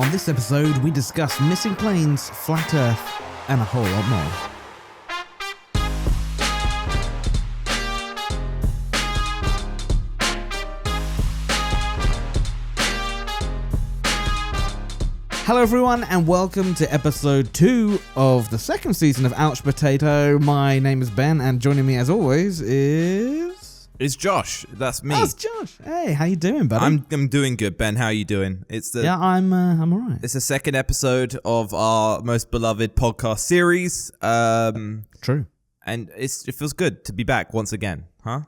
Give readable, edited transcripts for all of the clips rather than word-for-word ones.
On this episode, we discuss missing planes, flat Earth, and a whole lot more. Hello everyone, and welcome to episode 2 of the second season of Ouch Potato. My name is Ben, and joining me as always is... It's Josh. That's me. That's Josh. Hey, how you doing, buddy? I'm doing good, Ben. How are you doing? I'm alright. It's the second episode of our most beloved podcast series. True. And it feels good to be back once again, huh?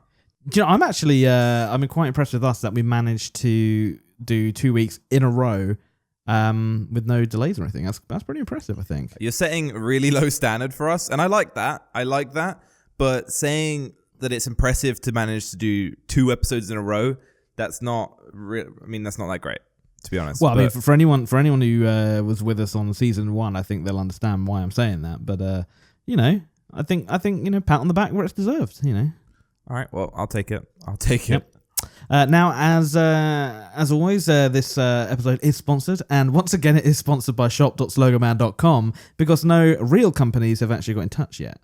Do you know, I'm actually I'm quite impressed with us that we managed to do 2 weeks in a row with no delays or anything. That's pretty impressive, I think. You're setting a really low standard for us, and I like that. But saying that it's impressive to manage to do 2 episodes in a row, that's not that's not that great, to be honest. Well, I mean, for anyone who was with us on season 1, I think they'll understand why I'm saying that. But I think pat on the back where it's deserved. All right, well, I'll take it. Yep. Now, as always, this episode is sponsored, and once again, it is sponsored by shop.slogoman.com because no real companies have actually got in touch yet.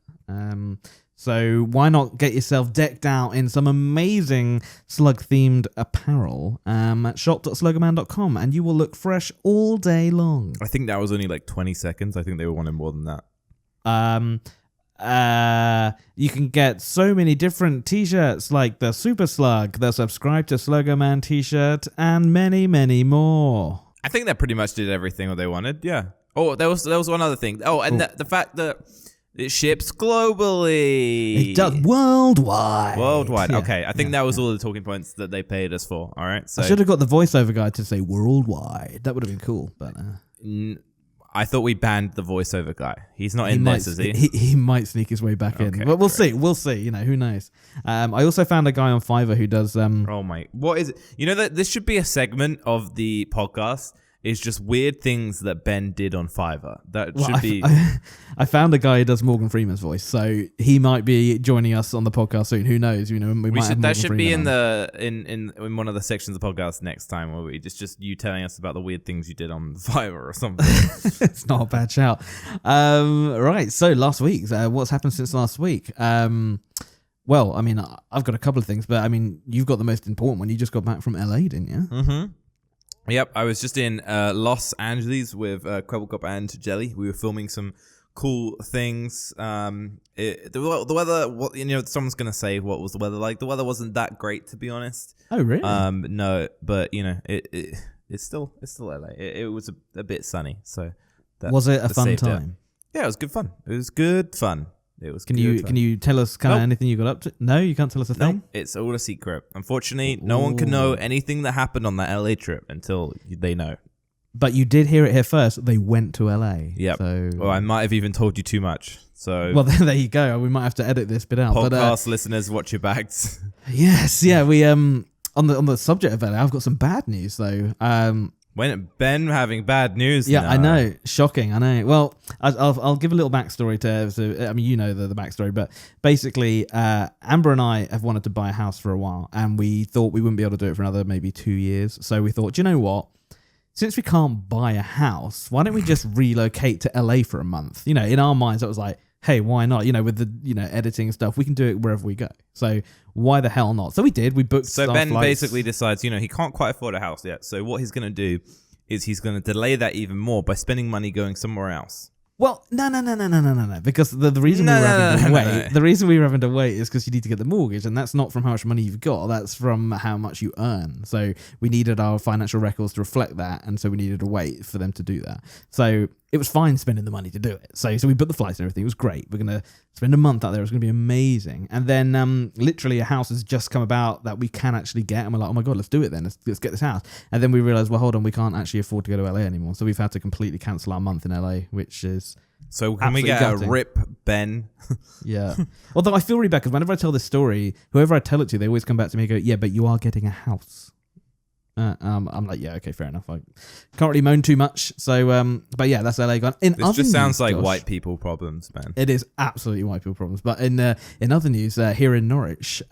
So why not get yourself decked out in some amazing slug-themed apparel at shop.slogoman.com, and you will look fresh all day long. I think that was only like 20 seconds. I think they were wanting more than that. You can get so many different t-shirts like the Super Slug, the Subscribe to Slogoman t-shirt, and many, many more. I think that pretty much did everything that they wanted, yeah. Oh, there was one other thing. Oh, and the fact that it ships globally. It does worldwide. Yeah. Okay, I think that was all the talking points that they paid us for. All right. So I should have got the voiceover guy to say worldwide. That would have been cool, but I thought we banned the voiceover guy. He's not in this, is he? He might sneak his way back in. But we'll see. We'll see. Who knows? I also found a guy on Fiverr who does. Oh my! What is it? You know that this should be a segment of the podcast. Is just weird things that Ben did on Fiverr. Should be. I found a guy who does Morgan Freeman's voice, so he might be joining us on the podcast soon. Who knows? That should be in in one of the sections of the podcast next time, where we just you telling us about the weird things you did on Fiverr or something. It's not a bad shout. Right. So last week, what's happened since last week? Well, I mean, I've got a couple of things, but I mean, you've got the most important one. You just got back from LA, didn't you? Mm-hmm. Yep, I was just in Los Angeles with Kwebbelkop and Jelly. We were filming some cool things. The weather, someone's going to say, what was the weather like? The weather wasn't that great, to be honest. Oh, really? No, but, it's still LA. It was a bit sunny. So was it a fun time? Yeah, it was good fun. It was good fun. Can you tell us kind of anything you got up to? No, you can't tell us a thing? No, it's all a secret. Unfortunately, no one can know anything that happened on that LA trip until they know. But you did hear it here first. They went to LA. Yep. So... Well, I might have even told you too much. So. Well, there you go. We might have to edit this bit out. Podcast listeners, watch your backs. Yes. Yeah. We on the subject of LA, I've got some bad news though. When Ben having bad news? Yeah, no. I know. Shocking, I know. Well, I'll give a little backstory to. So, I mean, the backstory, but basically, Amber and I have wanted to buy a house for a while, and we thought we wouldn't be able to do it for another maybe 2 years. So we thought, do you know what? Since we can't buy a house, why don't we just relocate to LA for a month? In our minds, that was like, hey, why not? With the editing and stuff, we can do it wherever we go. So why the hell not? So we did. We booked. So Ben basically decides, he can't quite afford a house yet. So what he's going to do is he's going to delay that even more by spending money going somewhere else. Well, no. Because the reason we were having to wait, the reason we were having to wait is because you need to get the mortgage, and that's not from how much money you've got. That's from how much you earn. So we needed our financial records to reflect that, and so we needed to wait for them to do that. So it was fine spending the money to do it. So we booked the flights and everything. It was great. We're gonna spend a month out there. It's gonna be amazing. And then literally a house has just come about that we can actually get, and we're like, oh my god, let's do it then. Let's get this house. And then we realized, well, hold on, we can't actually afford to go to LA anymore. So we've had to completely cancel our month in LA, which is. So can we get a rip, Ben? Yeah. Although I feel really bad because whenever I tell this story, whoever I tell it to, they always come back to me and go, yeah, but you are getting a house. I'm like, yeah, okay, fair enough. I can't really moan too much. So, but yeah, that's LA gone. This just sounds like white people problems, man. It is absolutely white people problems. But in other news, here in Norwich,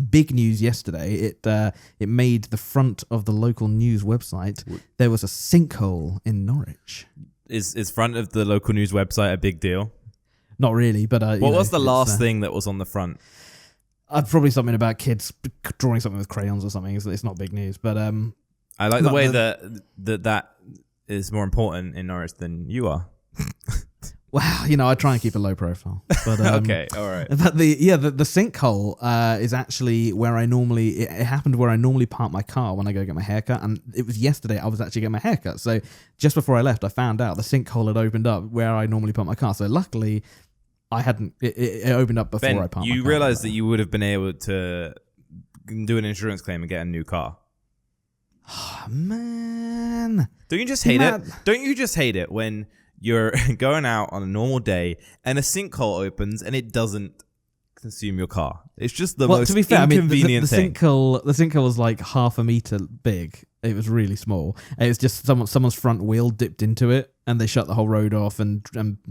big news yesterday. It made the front of the local news website. There was a sinkhole in Norwich. Is front of the local news website a big deal? Not really, but what was the last thing that was on the front? Probably something about kids drawing something with crayons or something. It's not big news, but I like the way that is more important in Norwich than you are. Well, I try and keep a low profile. But, okay, all right. But the sinkhole is actually where it happened where I normally park my car when I go get my haircut, and it was yesterday I was actually getting my haircut. So just before I left, I found out the sinkhole had opened up where I normally park my car. So luckily, I hadn't. It opened up before I parked my car. You realised that you would have been able to do an insurance claim and get a new car. Oh, man. Don't you just hate it? Don't you just hate it when you're going out on a normal day and a sinkhole opens and it doesn't consume your car? It's just the most inconvenient thing. The sinkhole was like half a meter big. It was really small. It was just someone's front wheel dipped into it, and they shut the whole road off and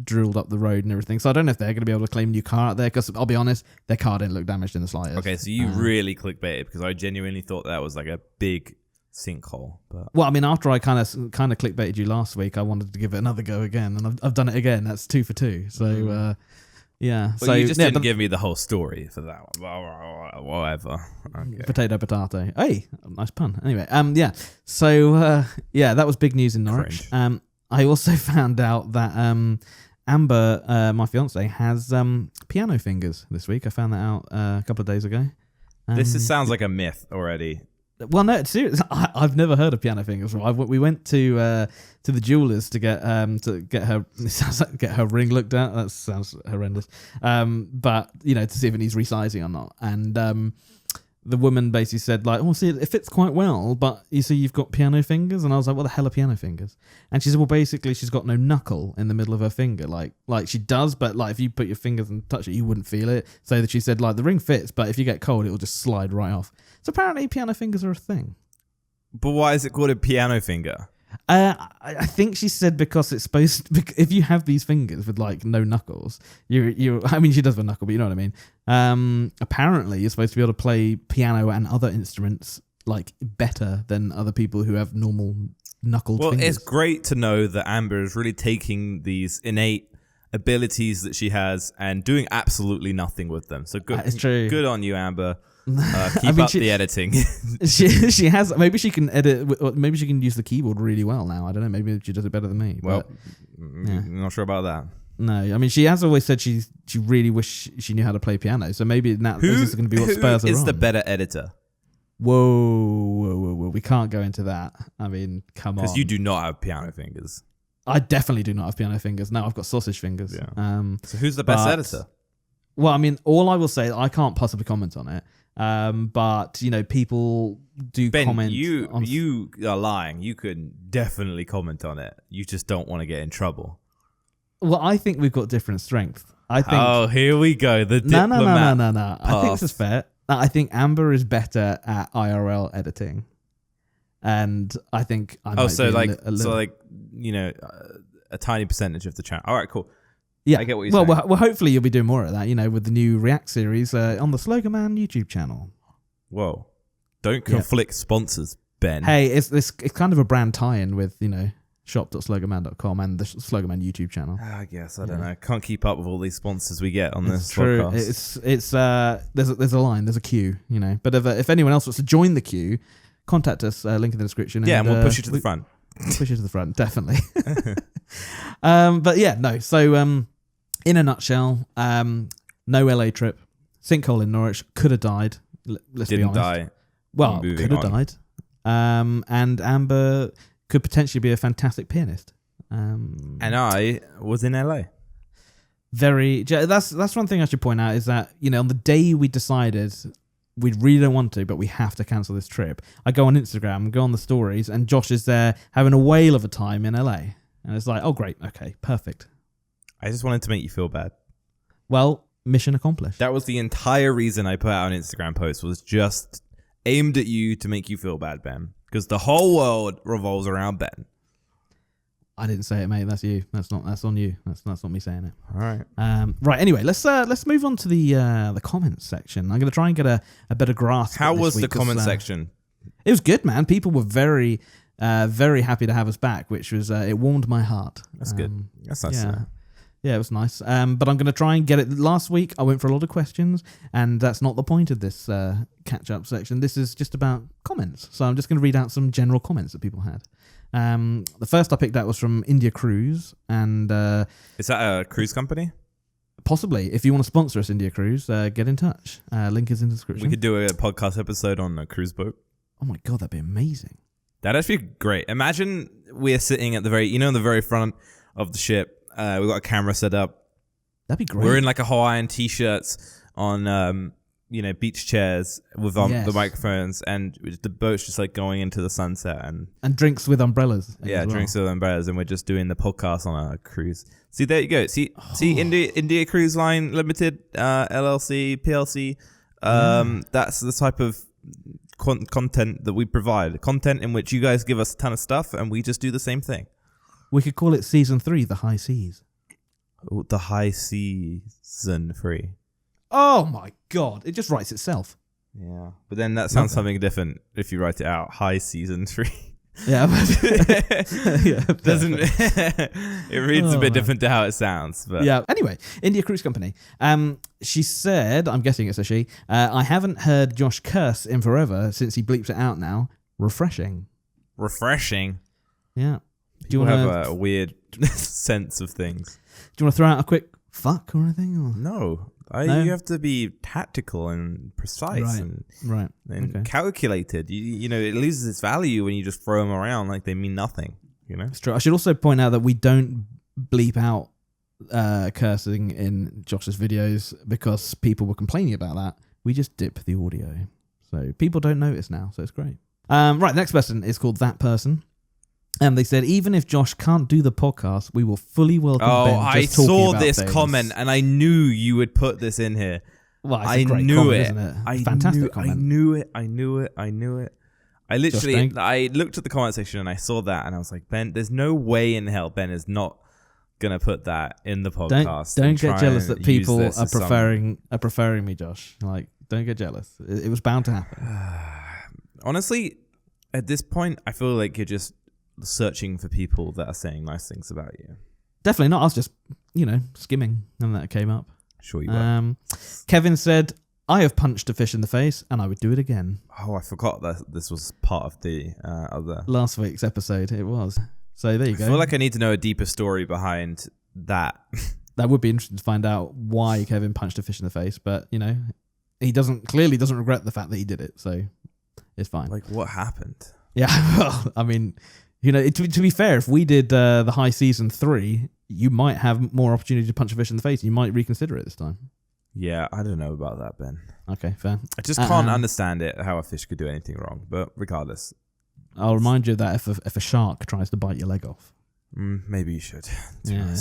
drilled up the road and everything. So I don't know if they're going to be able to claim a new car out there, because I'll be honest, their car didn't look damaged in the slightest. Okay, so you really clickbaited, because I genuinely thought that was like a big sinkhole. But well, I mean, after I kind of clickbaited you last week, I wanted to give it another go again, and I've done it again. That's 2 for 2. So yeah. Well, so you just didn't give me the whole story for that one. Whatever. Okay. Potato. Hey, nice pun. Anyway, yeah. So that was big news in Norwich. I also found out that Amber, my fiance, has piano fingers this week. I found that out a couple of days ago. Sounds like a myth already. Well, no, it's serious. I've never heard of piano fingers. We went to the jewelers to get her get her ring looked at. That sounds horrendous. But to see if it needs resizing or not. And the woman basically said, like, "Oh, see, it fits quite well, but you see, you've got piano fingers." And I was like, "What the hell are piano fingers?" And she said, "Well, basically, she's got no knuckle in the middle of her finger, like she does, but like if you put your fingers and touch it, you wouldn't feel it." So that she said, like, the ring fits, but if you get cold, it will just slide right off. So apparently, piano fingers are a thing. But why is it called a piano finger? I think she said because it's supposed to, if you have these fingers with like no knuckles, I mean, she does have a knuckle, but you know what I mean. Apparently you're supposed to be able to play piano and other instruments like better than other people who have normal knuckled fingers. Well, it's great to know that Amber is really taking these innate abilities that she has and doing absolutely nothing with them. So good. It's true. Good on you, Amber. Keep up the editing. she has. Maybe she can edit. Maybe she can use the keyboard really well now. I don't know. Maybe she does it better than me. Well, I'm not sure about that. No, I mean, she has always said she really wish she knew how to play piano. So maybe this is going to be what spurs her on. Who is the better editor? Whoa. We can't go into that. I mean, come on. Because you do not have piano fingers. I definitely do not have piano fingers. No, I've got sausage fingers. Yeah. So who's the best editor? Well, I mean, all I will say, I can't possibly comment on it. But people do comment. You are lying. You could definitely comment on it. You just don't want to get in trouble. Well, I think we've got different strength. I think. Oh, here we go. The diplomat. No. I think this is fair. I think Amber is better at IRL editing, and I think I might be a tiny percentage of the channel. All right, cool. Yeah, I get what you're saying. Well, hopefully you'll be doing more of that, with the new React series on the Slogan Man YouTube channel. Whoa. Don't conflict sponsors, Ben. Hey, it's kind of a brand tie-in with, shop.sloganman.com and the Slogan Man YouTube channel. I guess, I don't know. Can't keep up with all these sponsors we get on this true. podcast. There's a line, there's a queue, But if anyone else wants to join the queue, contact us, link in the description. Yeah, and we'll push you to the front. Push you to the front, definitely. But yeah, no. So, in a nutshell, no LA trip, sinkhole in Norwich, could have died. Let's be honest. Didn't die. Well, could have died. And Amber could potentially be a fantastic pianist. And I was in LA. That's one thing I should point out is that, on the day we decided we really don't want to, but we have to cancel this trip, I go on Instagram, go on the stories, and Josh is there having a whale of a time in LA. And it's like, oh, great. Okay, perfect. I just wanted to make you feel bad. Well, mission accomplished. That was the entire reason I put out an Instagram post, was just aimed at you to make you feel bad, Ben. because the whole world revolves around Ben. I didn't say it, mate. That's you. That's on you. That's not me saying it. All right. Right. Anyway, let's move on to the comments section. I'm going to try and get a better grasp. How was the comment section? It was good, man. People were very happy to have us back, which was it warmed my heart. That's good. That's nice. Yeah, it was nice. But I'm going to try and get it. Last week, I went for a lot of questions, and that's not the point of this catch-up section. This is just about comments. So I'm just going to read out some general comments that people had. The first I picked out was from India Cruise, and is that a cruise company? Possibly. If you want to sponsor us, India Cruise, get in touch. Link is in the description. We could do a podcast episode on a cruise boat. Oh my god, that'd be amazing. That'd actually be great. Imagine we're sitting at the very front of the ship. We've got a camera set up. That'd be great. We're in like a Hawaiian t-shirts on beach chairs with the microphones, and the boat's just like going into the sunset and drinks with umbrellas. Yeah, drinks with umbrellas, and we're just doing the podcast on a cruise. See, there you go. See, India Cruise Line Limited, LLC, PLC. That's the type of content that we provide. Content in which you guys give us a ton of stuff, and we just do the same thing. We could call it season 3, the high seas. Oh, the high season 3. Oh my god, it just writes itself. Yeah, but then that sounds something different if you write it out. High season 3. Yeah, doesn't it reads a bit different to how it sounds. But yeah. Anyway, India Cruise Company. She said, I'm guessing it's a she. I haven't heard Josh curse in forever since he bleeps it out now. Refreshing. Yeah. Do you have a weird sense of things? Do you want to throw out a quick fuck or anything? Or? No. You have to be tactical and precise and calculated. You know, it loses its value when you just throw them around like they mean nothing. You know, it's true. I should also point out that we don't bleep out cursing in Josh's videos because people were complaining about that. We just dip the audio, so people don't notice now. So it's great. Right, next person is called That Person. And they said, even if Josh can't do the podcast, we will fully welcome Ben. I saw this comment and I knew you would put this in here. Well, it's a great comment, isn't it? Fantastic comment. I knew it. I literally, I looked at the comment section and I saw that and I was like, Ben, there's no way in hell Ben is not going to put that in the podcast. Don't get jealous that people are preferring me, Josh. Like, don't get jealous. It was bound to happen. Honestly, at this point, I feel like you're just searching for people that are saying nice things about you. Definitely not. I was just, skimming and that came up. Sure you were. Kevin said, I have punched a fish in the face and I would do it again. Oh, I forgot that this was part of the other... last week's episode, it was. So there you go. I feel like I need to know a deeper story behind that. That would be interesting to find out why Kevin punched a fish in the face, but, he clearly doesn't regret the fact that he did it, so it's fine. Like, what happened? Yeah, well, I mean... to be fair, if we did the high season 3, you might have more opportunity to punch a fish in the face. You might reconsider it this time. Yeah, I don't know about that, Ben. Okay, fair. I just can't understand it, how a fish could do anything wrong. But regardless. I'll remind you that if a shark tries to bite your leg off. Maybe you should. Yeah.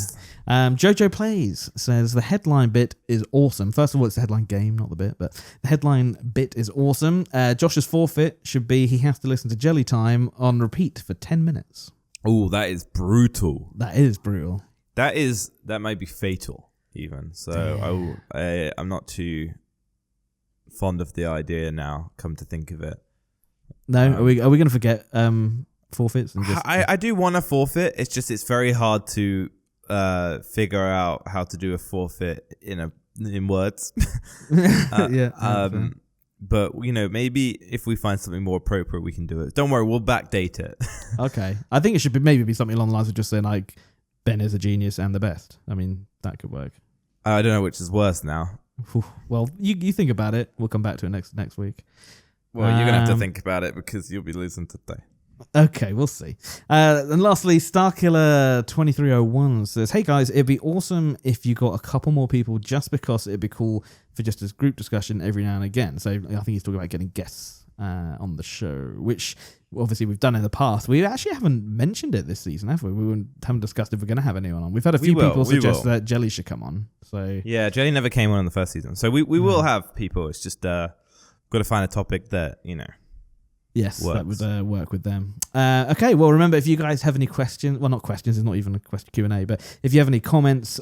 Jojo Plays says the headline bit is awesome. First of all, it's the headline game, not the bit, but the headline bit is awesome. Josh's forfeit should be he has to listen to Jelly Time on repeat for 10 minutes. Oh, that is brutal. That is brutal. That might be fatal even. So I'm not too fond of the idea now, come to think of it. No, are we going to forget forfeits? And I do want to forfeit. It's very hard to figure out how to do a forfeit in words. But maybe if we find something more appropriate, we can do it. Don't worry, we'll backdate it. Okay, I think it should be something along the lines of just saying like Ben is a genius and the best. I mean, that could work. I don't know which is worse now. Well, you think about it. We'll come back to it next week. Well, you're going to have to think about it because you'll be losing today. Okay, we'll see. And lastly, Starkiller2301 says, hey guys, it'd be awesome if you got a couple more people just because it'd be cool for just a group discussion every now and again. So I think he's talking about getting guests on the show, which obviously we've done in the past. We actually haven't mentioned it this season, have we? We haven't discussed if we're going to have anyone on. We've had a few people suggest that Jelly should come on. So yeah, Jelly never came on in the first season. So we will have people. It's just... got to find a topic that, Yes, works. that would work with them. Okay, well, remember, if you guys have any questions, well, not questions, it's not even a question Q&A, but if you have any comments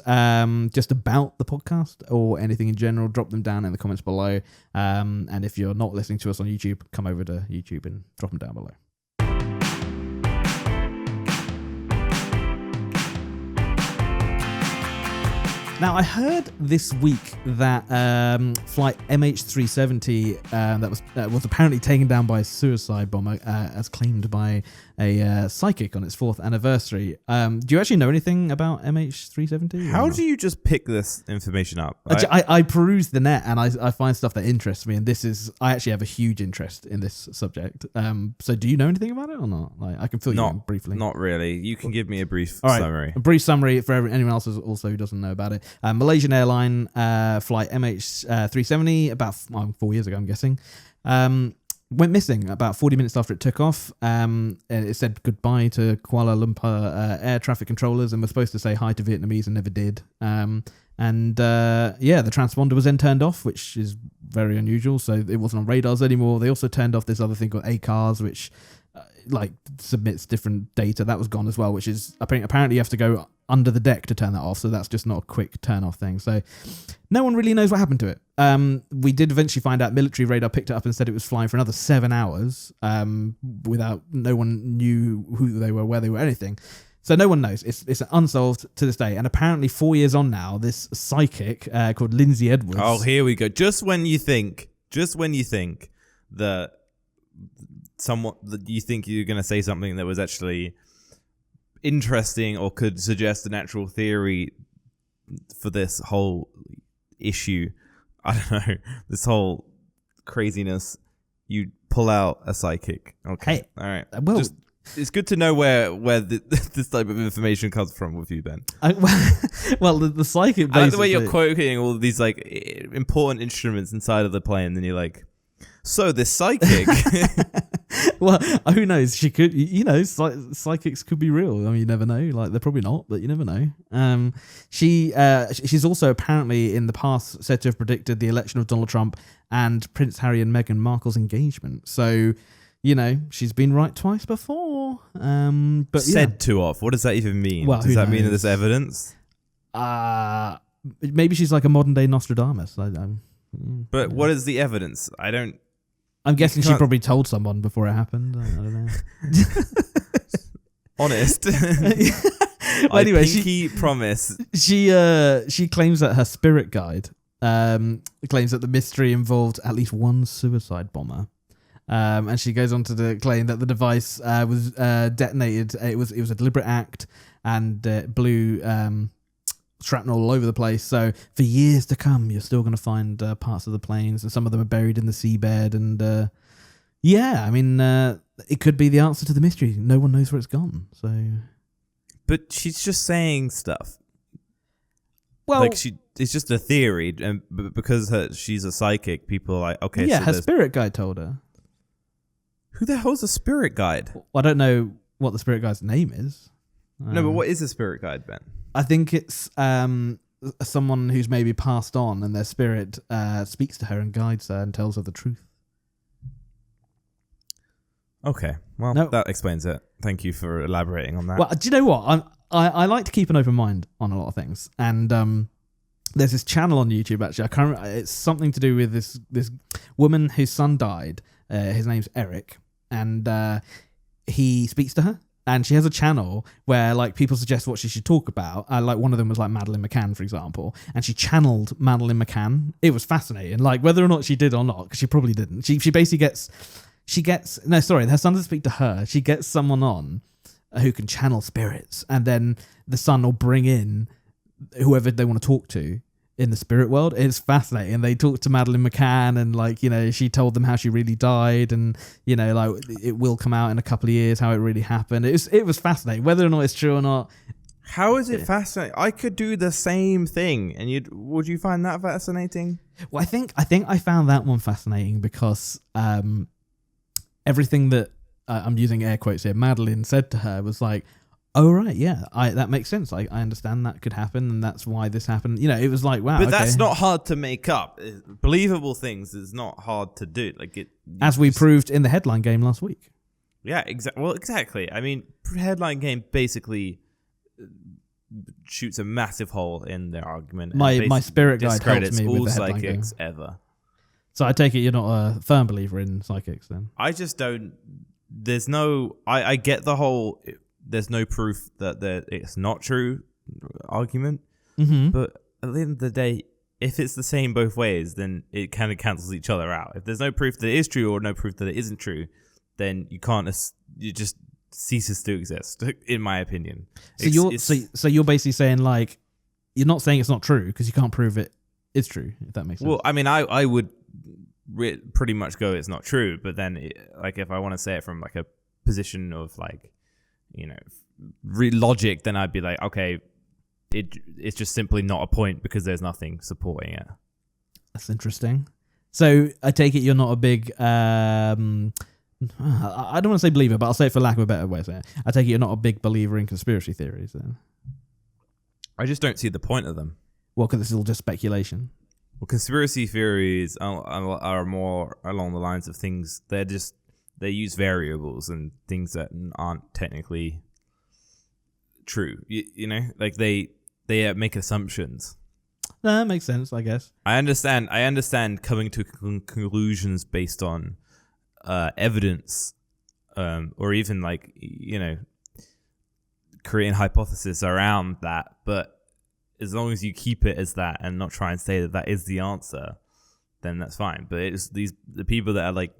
just about the podcast or anything in general, drop them down in the comments below. And if you're not listening to us on YouTube, come over to YouTube and drop them down below. Now, I heard this week that flight MH370 that was apparently taken down by a suicide bomber, as claimed by a psychic on its 4th anniversary. Do you actually know anything about MH370? How do you just pick this information up? I peruse the net and I find stuff that interests me, and I actually have a huge interest in this subject. So do you know anything about it or not? Like, I can fill you in briefly. Not really. You can give me a brief summary. A brief summary for anyone else also who doesn't know about it. Malaysian airline flight MH370 about 4 years ago, I'm guessing, went missing about 40 minutes after it took off. It said goodbye to Kuala Lumpur air traffic controllers and was supposed to say hi to Vietnamese and never did. The transponder was then turned off, which is very unusual. So it wasn't on radars anymore. They also turned off this other thing called ACARS, which submits different data. That was gone as well, which is apparently you have to go under the deck to turn that off. So that's just not a quick turn off thing. So no one really knows what happened to it. We did eventually find out military radar picked it up and said it was flying for another 7 hours without no one knew who they were, where they were, anything. So no one knows. It's unsolved to this day. And apparently 4 years on now, this psychic called Lindsay Edwards. Oh, here we go. Just when you think that you think you're going to say something that was actually interesting or could suggest a natural theory for this whole issue, I don't know, this whole craziness, you pull out a psychic. Okay. Hey, all right. Well, it's good to know where this type of information comes from with you, Ben. The psychic basically... I like the way you're quoting all of these important instruments inside of the plane, and you're like, so this psychic... Well, who knows? She could, psychics could be real. I mean, you never know. Like, they're probably not, but you never know. She's also apparently in the past said to have predicted the election of Donald Trump and Prince Harry and Meghan Markle's engagement. So, she's been right twice before. But said to off. What does that even mean? Well, does that mean that there's evidence? Maybe she's like a modern day Nostradamus. But what is the evidence? I'm guessing she probably told someone before it happened. I don't know. Honest. Anyway, she promise. She claims that her spirit guide claims that the mystery involved at least one suicide bomber. And she goes on to claim that the device was detonated. It was a deliberate act, and blew shrapnel all over the place. So for years to come, you're still going to find parts of the planes, and some of them are buried in the seabed. And it could be the answer to the mystery. No one knows where it's gone. So, but she's just saying stuff. Well, it's just a theory, and because she's a psychic, people are like, okay, yeah, so her spirit guide told her. Who the hell's a spirit guide? Well, I don't know what the spirit guide's name is. No, but what is a spirit guide, Ben? I think it's someone who's maybe passed on, and their spirit speaks to her and guides her and tells her the truth. Okay, well, that explains it. Thank you for elaborating on that. Well, do you know what? I like to keep an open mind on a lot of things, and there's this channel on YouTube. Actually, it's something to do with this woman whose son died. His name's Eric, and he speaks to her. And she has a channel where people suggest what she should talk about. One of them was Madeleine McCann, for example. And she channeled Madeleine McCann. It was fascinating. Whether or not she did or not, because she probably didn't. She basically her son doesn't speak to her. She gets someone on who can channel spirits. And then the son will bring in whoever they want to talk to in the spirit world. It's fascinating. And they talked to Madeleine McCann, and she told them how she really died, and it will come out in a couple of years how it really happened. It was fascinating, whether or not it's true or not. How is it fascinating? I could do the same thing, and would you find that fascinating? Well, I think I found that one fascinating because everything that I'm using air quotes here, Madeleine said to her was like, Oh right, yeah, that makes sense. I understand that could happen, and that's why this happened. It was like, wow. But okay. that's not hard to make up. Believable things is not hard to do. Like it, as we proved in the headline game last week. Yeah, exactly. I mean, headline game basically shoots a massive hole in their argument. My spirit guide helps me all with the headline psychics game. ever. So I take it you're not a firm believer in psychics then? I just don't. There's no. I get the whole. There's no proof that it's not true argument. Mm-hmm. But at the end of the day, if it's the same both ways, then it kind of cancels each other out. If there's no proof that it is true or no proof that it isn't true, then you can't. You just ceases to exist, in my opinion. So you're basically saying like you're not saying it's not true because you can't prove it is true. If that makes sense. Well, I mean, I would pretty much go it's not true, but then like if I want to say it from like a position of like logic, then I'd be like, okay, it's just simply not a point because there's nothing supporting it. That's interesting. So I take it you're not a big I don't want to say believer, but I'll say it for lack of a better way of saying it. I take it you're not a big believer in conspiracy theories then. I just don't see the point of them. Well, because it's all just speculation. Well, conspiracy theories are more along the lines of things. They use variables and things that aren't technically true. Like they make assumptions. No, that makes sense, I guess. I understand coming to conclusions based on evidence, or even like creating hypothesis around that. But as long as you keep it as that and not try and say that is the answer, then that's fine. But it's the people that are like,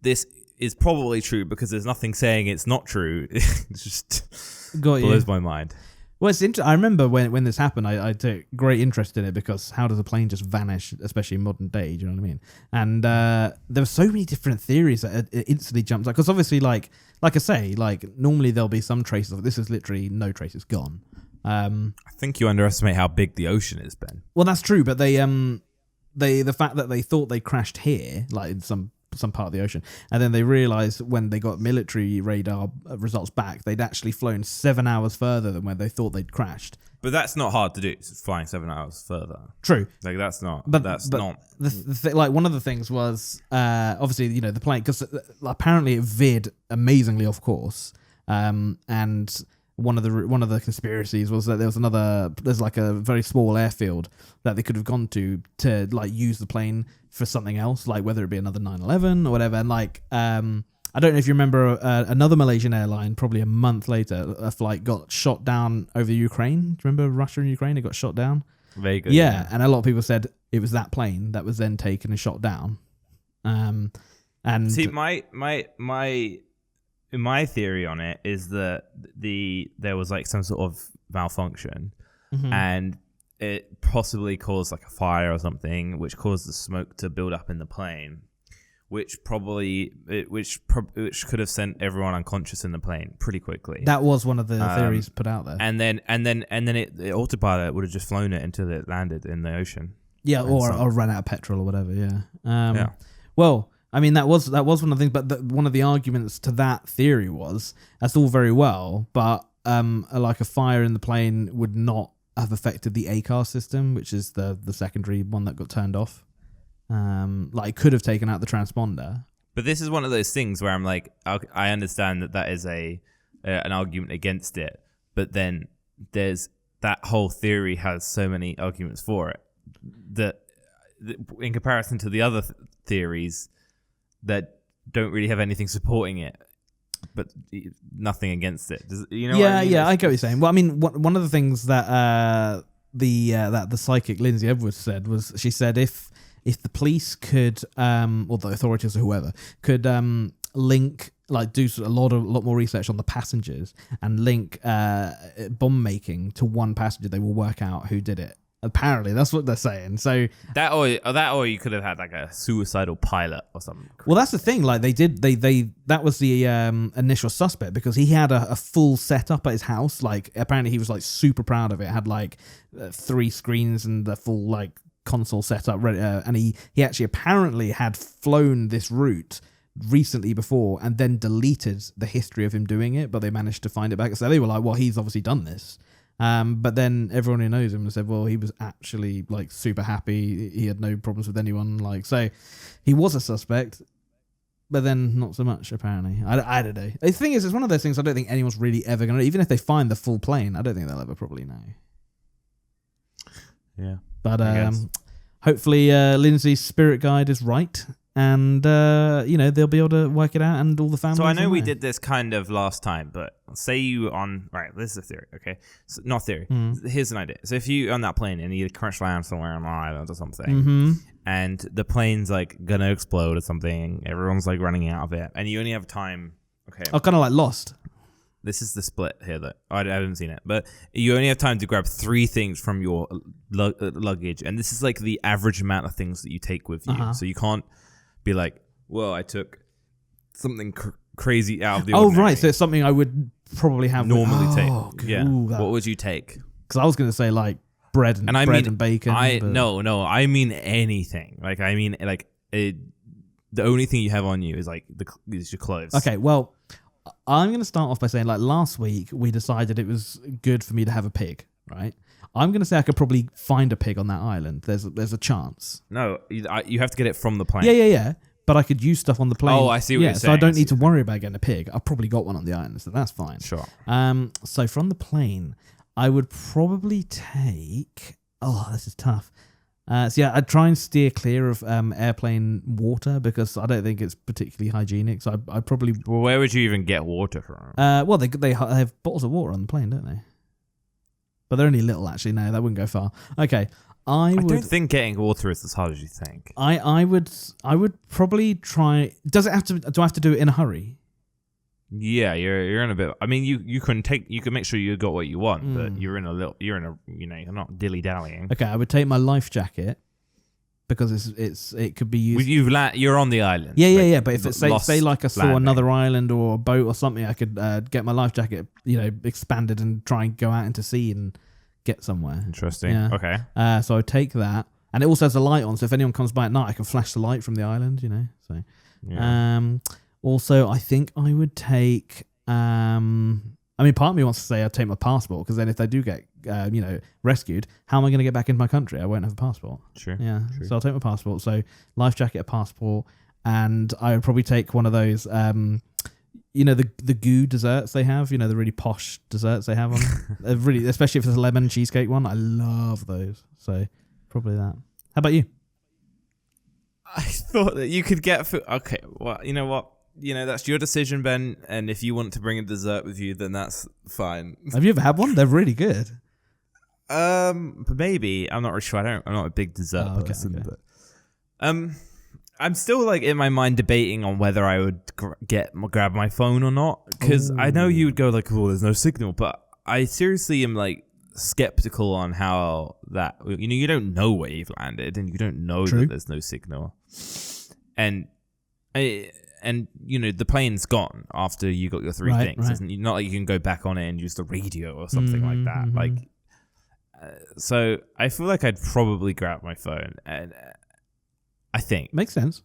this is probably true because there's nothing saying it's not true. It just blows my mind. Well, it's interesting. I remember when this happened, I took great interest in it because how does a plane just vanish, especially in modern day? Do you know what I mean? And there were so many different theories that it instantly jumps out. Because obviously, like I say, like normally there'll be some traces of it. This is literally no trace. It's gone. I think you underestimate how big the ocean is, Ben. Well, that's true, but the fact that they thought they crashed here, like in some part of the ocean, and then they realized when they got military radar results back, they'd actually flown 7 hours further than where they thought they'd crashed. But that's not hard to do. It's flying 7 hours further. True. Like that's not. But that's not. Like one of the things was obviously the plane, because apparently it veered amazingly off course, and one of the conspiracies was that there's like a very small airfield that they could have gone to like use the plane for something else, like whether it be another 9/11 or whatever. And like I don't know if you remember another Malaysian airline, probably a month later, a flight got shot down over Ukraine. Do you remember Russia and Ukraine? It got shot down. Very good. Yeah, and a lot of people said it was that plane that was then taken and shot down. And see, my theory on it is that there was like some sort of malfunction, and it possibly caused like a fire or something, which caused the smoke to build up in the plane, which could have sent everyone unconscious in the plane pretty quickly. That was one of the theories put out there. And then the autopilot would have just flown it until it landed in the ocean. Yeah, or ran out of petrol or whatever. Yeah. Well, I mean, that was one of the things, but one of the arguments to that theory was that's all very well, but like a fire in the plane would not have affected the ACAR system, which is the secondary one that got turned off. Like it could have taken out the transponder. But this is one of those things where I'm like, I understand that is an argument against it, but then there's that whole theory has so many arguments for it that in comparison to the other theories that don't really have anything supporting it, but nothing against it. Yeah, what I mean? Yeah, I get what you're saying. Well, I mean, one of the things that the psychic Lindsay Edwards said was, she said if the police could, or the authorities or whoever could link, like do a lot more research on the passengers and link bomb making to one passenger, they will work out who did it. Apparently, that's what they're saying. So that or you could have had like a suicidal pilot or something. Well, that's the thing. Like they that was the initial suspect because he had a full setup at his house. Like apparently he was like super proud of it. Had like 3 screens and the full like console setup ready. And he actually apparently had flown this route recently before and then deleted the history of him doing it, but they managed to find it back. So they were like, well, he's obviously done this. But then everyone who knows him said, well, he was actually like super happy. He had no problems with anyone. Like, so he was a suspect, but then not so much, apparently. I don't know. The thing is, it's one of those things I don't think anyone's really ever going to, even if they find the full plane, I don't think they'll ever probably know. Yeah. But hopefully Lindsay's spirit guide is right. And, they'll be able to work it out and all the families. So I know we did this kind of last time, but say you right, this is a theory, okay? So, not theory. Here's an idea. So if you on that plane and you crash land somewhere on an island or something, and the plane's like going to explode or something, everyone's like running out of it, and you only have time, okay. Oh, kind of like Lost. This is the split here that I haven't seen it, but you only have time to grab 3 things from your luggage, and this is like the average amount of things that you take with you. So you can't be like, well, I took something crazy out of the ordinary. Oh, right. So it's something I would probably have normally take. Cool, yeah. What would you take? Because I was going to say like bread and bacon. No. I mean anything. Like I mean like the only thing you have on you is like is your clothes. Okay. Well, I'm going to start off by saying like last week we decided it was good for me to have a pig, right? I'm going to say I could probably find a pig on that island. There's a chance. No, you have to get it from the plane. Yeah. But I could use stuff on the plane. Oh, I see what you're saying. So I don't need to worry about getting a pig. I've probably got one on the island, so that's fine. Sure. So from the plane, I would probably take... Oh, this is tough. I'd try and steer clear of airplane water because I don't think it's particularly hygienic. So I'd probably... Well, where would you even get water from? Well, they have bottles of water on the plane, don't they? But they're only little, actually. No, that wouldn't go far. Okay, I don't think getting water is as hard as you think. I would probably try. Does it have to? Do I have to do it in a hurry? Yeah, you're in a bit. I mean, you can make sure you got what you want, but you're not dilly dallying. Okay, I would take my life jacket because it could be used. You're on the island. Yeah. But if it's say like I saw another island or a boat or something, I could get my life jacket, expanded and try and go out into sea and get somewhere. Interesting. Yeah. Okay. So I would take that, and it also has a light on, so if anyone comes by at night, I can flash the light from the island. So. Yeah. Also, I think I would take. I mean, part of me wants to say I'd take my passport because then if they do get, rescued, how am I going to get back into my country? I won't have a passport. Sure. Yeah. True. So I'll take my passport. So life jacket, a passport, and I would probably take one of those. The goo desserts they have. The really posh desserts they have on. Really, especially if it's a lemon cheesecake one. I love those. So probably that. How about you? I thought that you could get food. Okay. Well, you know what? That's your decision, Ben. And if you want to bring a dessert with you, then that's fine. Have you ever had one? They're really good. Maybe. I'm not really sure. I'm not a big dessert person. Okay. But I'm still like in my mind debating on whether I would grab my phone or not, because I know you would go like, "Oh, there's no signal," but I seriously am like skeptical on how that. You don't know where you've landed, and you don't know that there's no signal, and the plane's gone after you got your 3 things. Right. It's not like you can go back on it and use the radio or something like that. Mm-hmm. Like, so I feel like I'd probably grab my phone, and I think makes sense.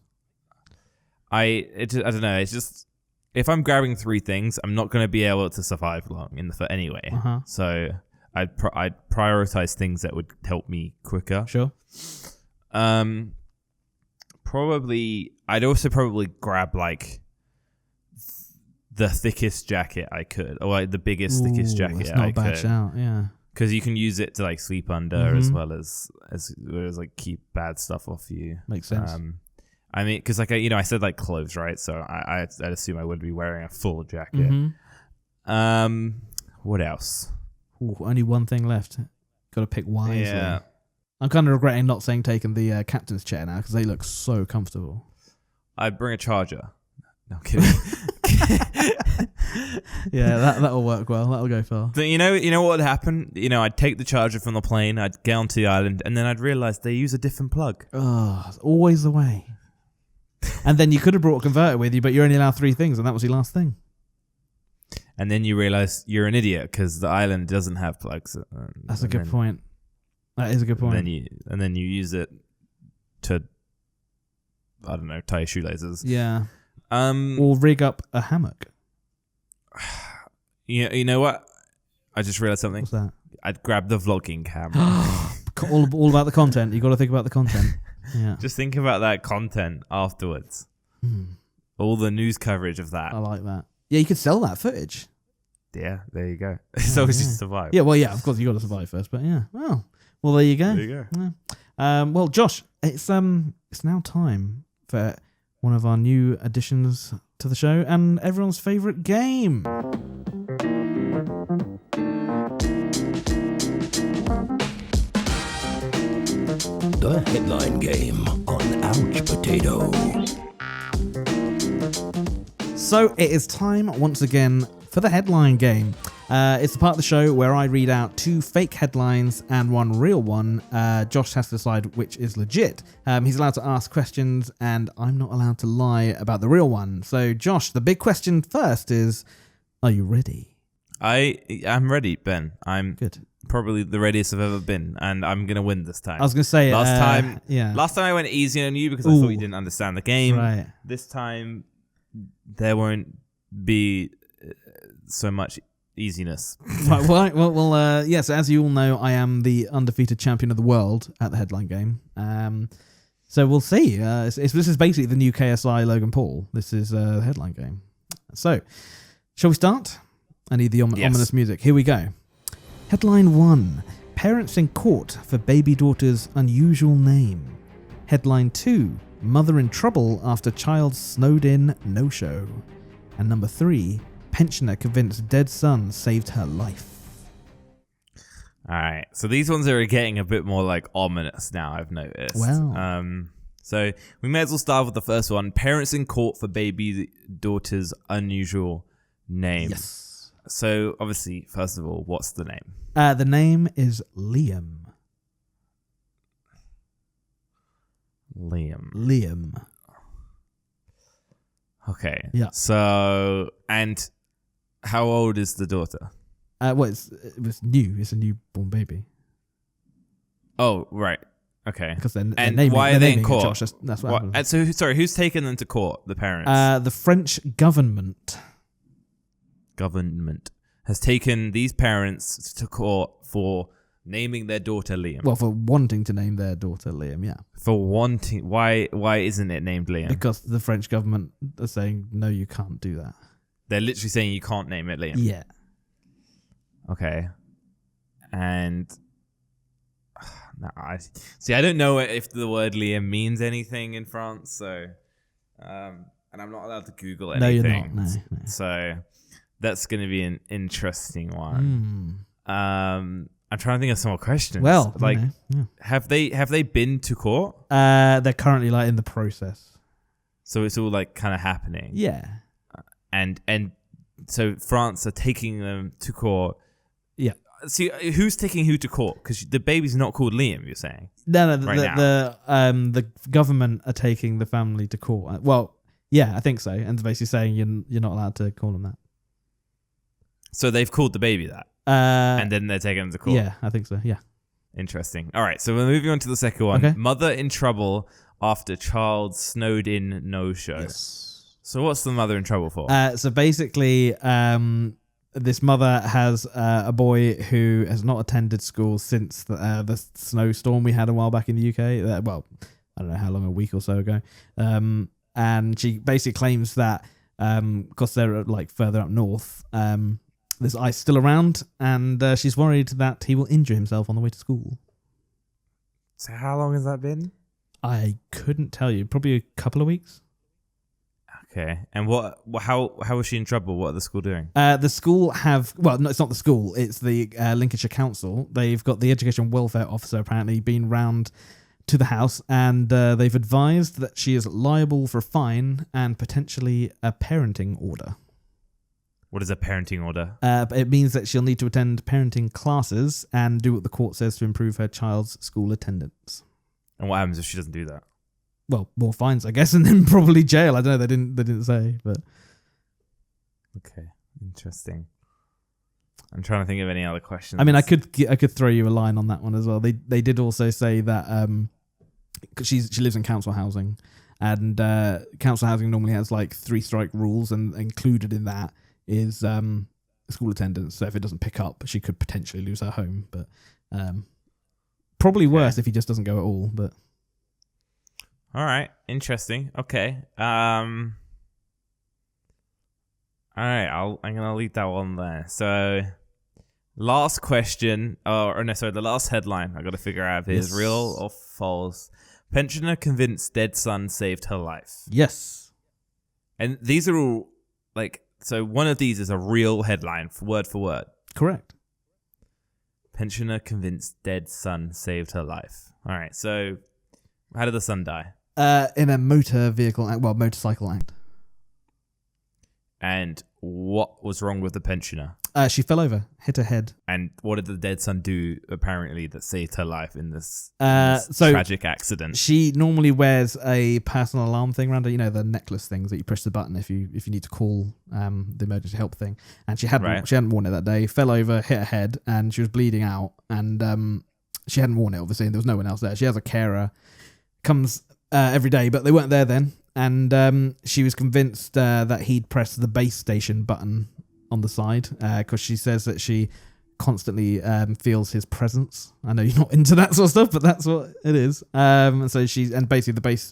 I don't know. It's just if I'm grabbing 3 things, I'm not going to be able to survive long in the anyway. Uh-huh. So I'd prioritize things that would help me quicker. Sure. I'd also probably grab like the thickest jacket I could, or like the biggest, thickest jacket that's not a bad shout, yeah. Because you can use it to like sleep under as well as like keep bad stuff off you. Makes sense. I mean, because like I said like clothes, right? So I'd assume I wouldn't be wearing a full jacket. Mm-hmm. What else? Ooh, only one thing left. Got to pick wisely. Yeah. I'm kind of regretting not taking the captain's chair now because they look so comfortable. I'd bring a charger. No, I'm kidding. Yeah, that'll work well. That'll go far. But you know what would happen? I'd take the charger from the plane, I'd get onto the island, and then I'd realize they use a different plug. Oh, it's always the way. And then you could have brought a converter with you, but you're only allowed 3 things, and that was your last thing. And then you realize you're an idiot because the island doesn't have plugs. That's a good point. That is a good point. And then you use it to, I don't know, tie your shoelaces. Yeah. Or rig up a hammock. You know what? I just realized something. What's that? I'd grab the vlogging camera. all about the content. You got to think about the content. Yeah. Just think about that content afterwards. All the news coverage of that. I like that. Yeah, you could sell that footage. Yeah, there you go. It's always just survive. Yeah, well, yeah, of course you got to survive first, but yeah. Well, there you go. There you go. Yeah. Well, Josh, it's now time for one of our new additions to the show and everyone's favorite game. The headline game on Ouch Potato. So it is time once again for the headline game. It's the part of the show where I read out 2 fake headlines and 1 real one. Josh has to decide which is legit. He's allowed to ask questions and I'm not allowed to lie about the real one. So Josh, the big question first is, are you ready? I'm ready, Ben. I'm good. Probably the readiest I've ever been, and I'm gonna win this time. I was gonna say last time I went easy on you because I thought you didn't understand the game. Right. This time there won't be so much easiness. Right. Well, yes. As you all know, I am the undefeated champion of the world at the headline game. So we'll see. This is basically the new KSI Logan Paul. This is the headline game. So, shall we start? I need the ominous music. Here we go. Headline 1. Parents in court for baby daughter's unusual name. Headline 2. Mother in trouble after child snowed in no-show. And number 3. Pensioner convinced dead son saved her life. Alright, so these ones are getting a bit more like ominous now, I've noticed. Wow. So we may as well start with the first one. Parents in court for baby daughter's unusual name. Yes. So, obviously, first of all, what's the name? The name is Liam. Liam. Okay. Yeah. So, and how old is the daughter? Well, it was new. It's a newborn baby. Oh, right. Okay. Because why are they in court? Josh, that's what happened. And so, sorry, who's taken them to court? The parents? The French government has taken these parents to court for naming their daughter Liam. Well, for wanting to name their daughter Liam, yeah. For wanting, why isn't it named Liam? Because the French government are saying, no, you can't do that. They're literally saying you can't name it Liam. Yeah. Okay. And I don't know if the word Liam means anything in France, so and I'm not allowed to Google anything. No, you're not. No. So that's going to be an interesting one. I'm trying to think of some more questions. Well, like, have they been to court? They're currently like in the process. So it's all like kind of happening. Yeah. And so France are taking them to court. Yeah. See, who's taking who to court? Because the baby's not called Liam. You're saying no. The government are taking the family to court. Well, yeah, I think so. And basically saying you're not allowed to call them that. So they've called the baby that, and then they're taking him to court. Yeah, I think so. Yeah. Interesting. All right, so we're moving on to the second one. Okay. Mother in trouble after child snowed in no-show. Yes. So what's the mother in trouble for? So basically, this mother has a boy who has not attended school since the snowstorm we had a while back in the UK. Well, I don't know how long, a week or so ago. And she basically claims that because they're like further up north, there's ice still around, and she's worried that he will injure himself on the way to school. So how long has that been? I couldn't tell you. Probably a couple of weeks. Okay. And how is she in trouble? What are the school doing? The school no, it's not the school. It's the Lincolnshire Council. They've got the education welfare officer apparently been round to the house, and they've advised that she is liable for a fine and potentially a parenting order. What is a parenting order? It means that she'll need to attend parenting classes and do what the court says to improve her child's school attendance. And what happens if she doesn't do that? Well, more fines, I guess, and then probably jail. I don't know. They didn't say, but okay, interesting. I'm trying to think of any other questions. I mean, I could throw you a line on that one as well. They did also say that because she lives in council housing, And council housing normally has like 3-strike rules, and included in that is school attendance. So if it doesn't pick up, she could potentially lose her home. But probably worse if he just doesn't go at all. But all right, interesting. Okay. All right, I'm gonna leave that one there. So, last question, the last headline I got to figure out if it is real or false. Pensioner convinced dead son saved her life. Yes. And these are all so one of these is a real headline, word for word. Correct. Pensioner convinced dead son saved her life. All right, so how did the son die? In a motorcycle act. And what was wrong with the pensioner? She fell over, hit her head. And what did the dead son do, apparently, that saved her life in this tragic accident? She normally wears a personal alarm thing around her, the necklace things that you push the button if you need to call the emergency help thing. And she hadn't worn it that day, fell over, hit her head, and she was bleeding out. And she hadn't worn it, obviously, and there was no one else there. She has a carer, comes every day, but they weren't there then. And she was convinced that he'd pressed the base station button on the side, because she says that she constantly feels his presence. I know you're not into that sort of stuff, but that's what it is. And so basically the base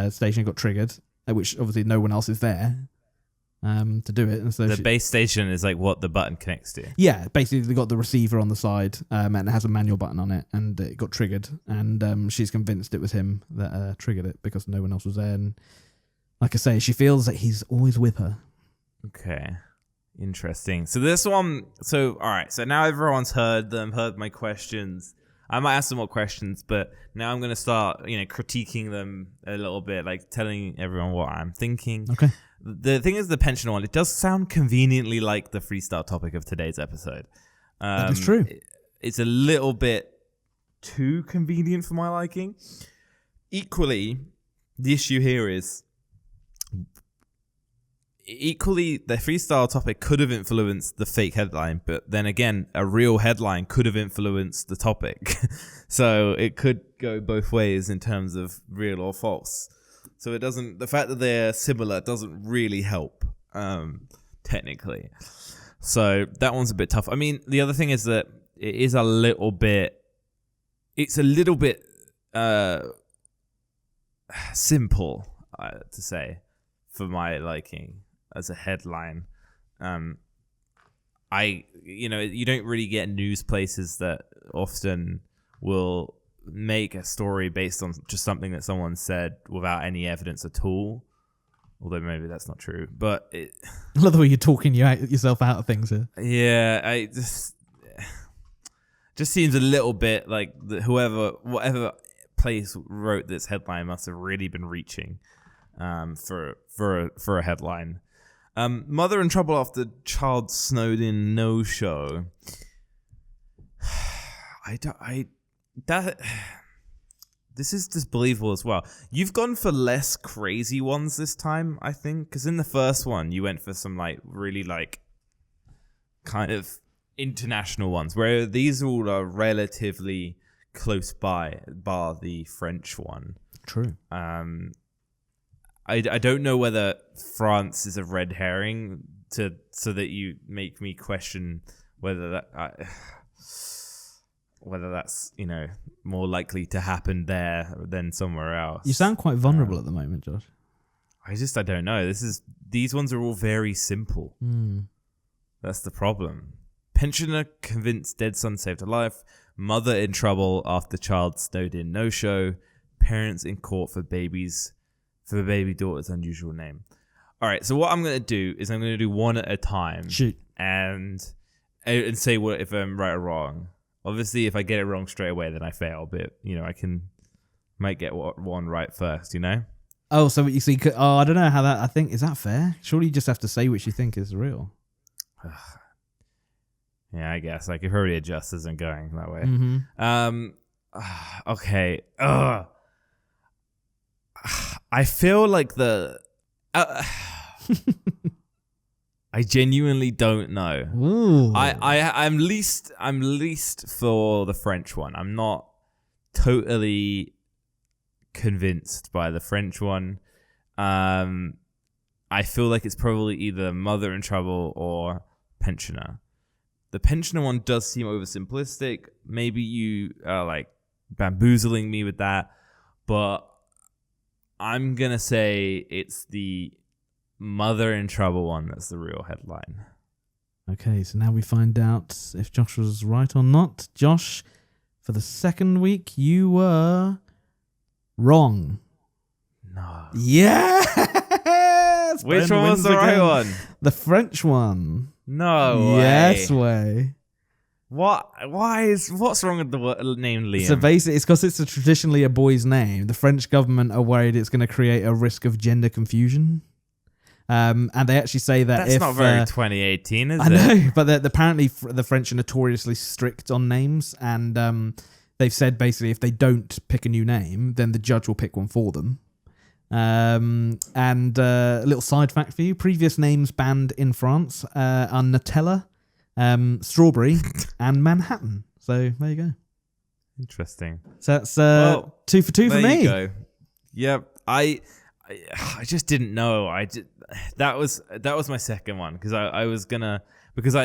station got triggered, which obviously no one else is there to do it. And so the base station is like what the button connects to. Yeah, basically they got the receiver on the side, and it has a manual button on it, and it got triggered. And she's convinced it was him that triggered it because no one else was there. And like I say, she feels that he's always with her. Okay. Interesting. So this one, all right. So now everyone's heard my questions. I might ask some more questions, but now I'm going to start, critiquing them a little bit, like telling everyone what I'm thinking. Okay. The thing is, the pensioner one, it does sound conveniently like the freestyle topic of today's episode. That is true. It's a little bit too convenient for my liking. Equally, the issue here is, the freestyle topic could have influenced the fake headline, but then again, a real headline could have influenced the topic. So it could go both ways in terms of real or false. So the fact that they're similar doesn't really help, technically. So that one's a bit tough. I mean, the other thing is that it's a little bit simple to say for my liking. As a headline, you don't really get news places that often will make a story based on just something that someone said without any evidence at all. Although maybe that's not true, but I love the way you're talking yourself out of things here. Yeah, I just seems a little bit like whatever place wrote this headline must have really been reaching for a headline. Mother in trouble after child snowed in no-show. This is disbelievable as well. You've gone for less crazy ones this time, I think, because in the first one you went for some really kind of international ones, where these all are relatively close by, bar the French one. True. I don't know whether France is a red herring so that you make me question whether that's more likely to happen there than somewhere else. You sound quite vulnerable at the moment, Josh. I don't know. These ones are all very simple. That's the problem. Pensioner convinced dead son saved her life. Mother in trouble after child snowed in no show. Parents in court for baby daughter's unusual name. All right, so what I'm going to do is I'm going to do one at a time. Shoot. And say what if I'm right or wrong. Obviously, if I get it wrong straight away, then I fail. But might get one right first. Oh, so what you see? Oh, I don't know how that. I think is that fair? Surely you just have to say which you think is real. Yeah, I guess I could probably adjust as I'm going that way. Mm-hmm. Okay. I feel like I genuinely don't know. Ooh. I'm least for the French one. I'm not totally convinced by the French one. I feel like it's probably either mother in trouble or pensioner. The pensioner one does seem oversimplistic. Maybe you are like bamboozling me with that, but I'm gonna say it's the mother in trouble one that's the real headline. Okay, so now we find out if Josh was right or not. Josh, for the second week, you were wrong. No. Yes! Which Ben one was wins the right again. one? The French one. No way. Yes way. What? What's wrong with the name Liam? So basically, it's because it's traditionally a boy's name. The French government are worried it's going to create a risk of gender confusion. And they actually say that that's not very 2018, is it? I know, but apparently the French are notoriously strict on names, and they've said basically if they don't pick a new name, then the judge will pick one for them. And a little side fact for you: previous names banned in France are Nutella, Strawberry, and Manhattan. So there you go. Interesting. So that's 2 for 2 for me. There you go. Yep. I just didn't know. That was my second one because I was gonna, because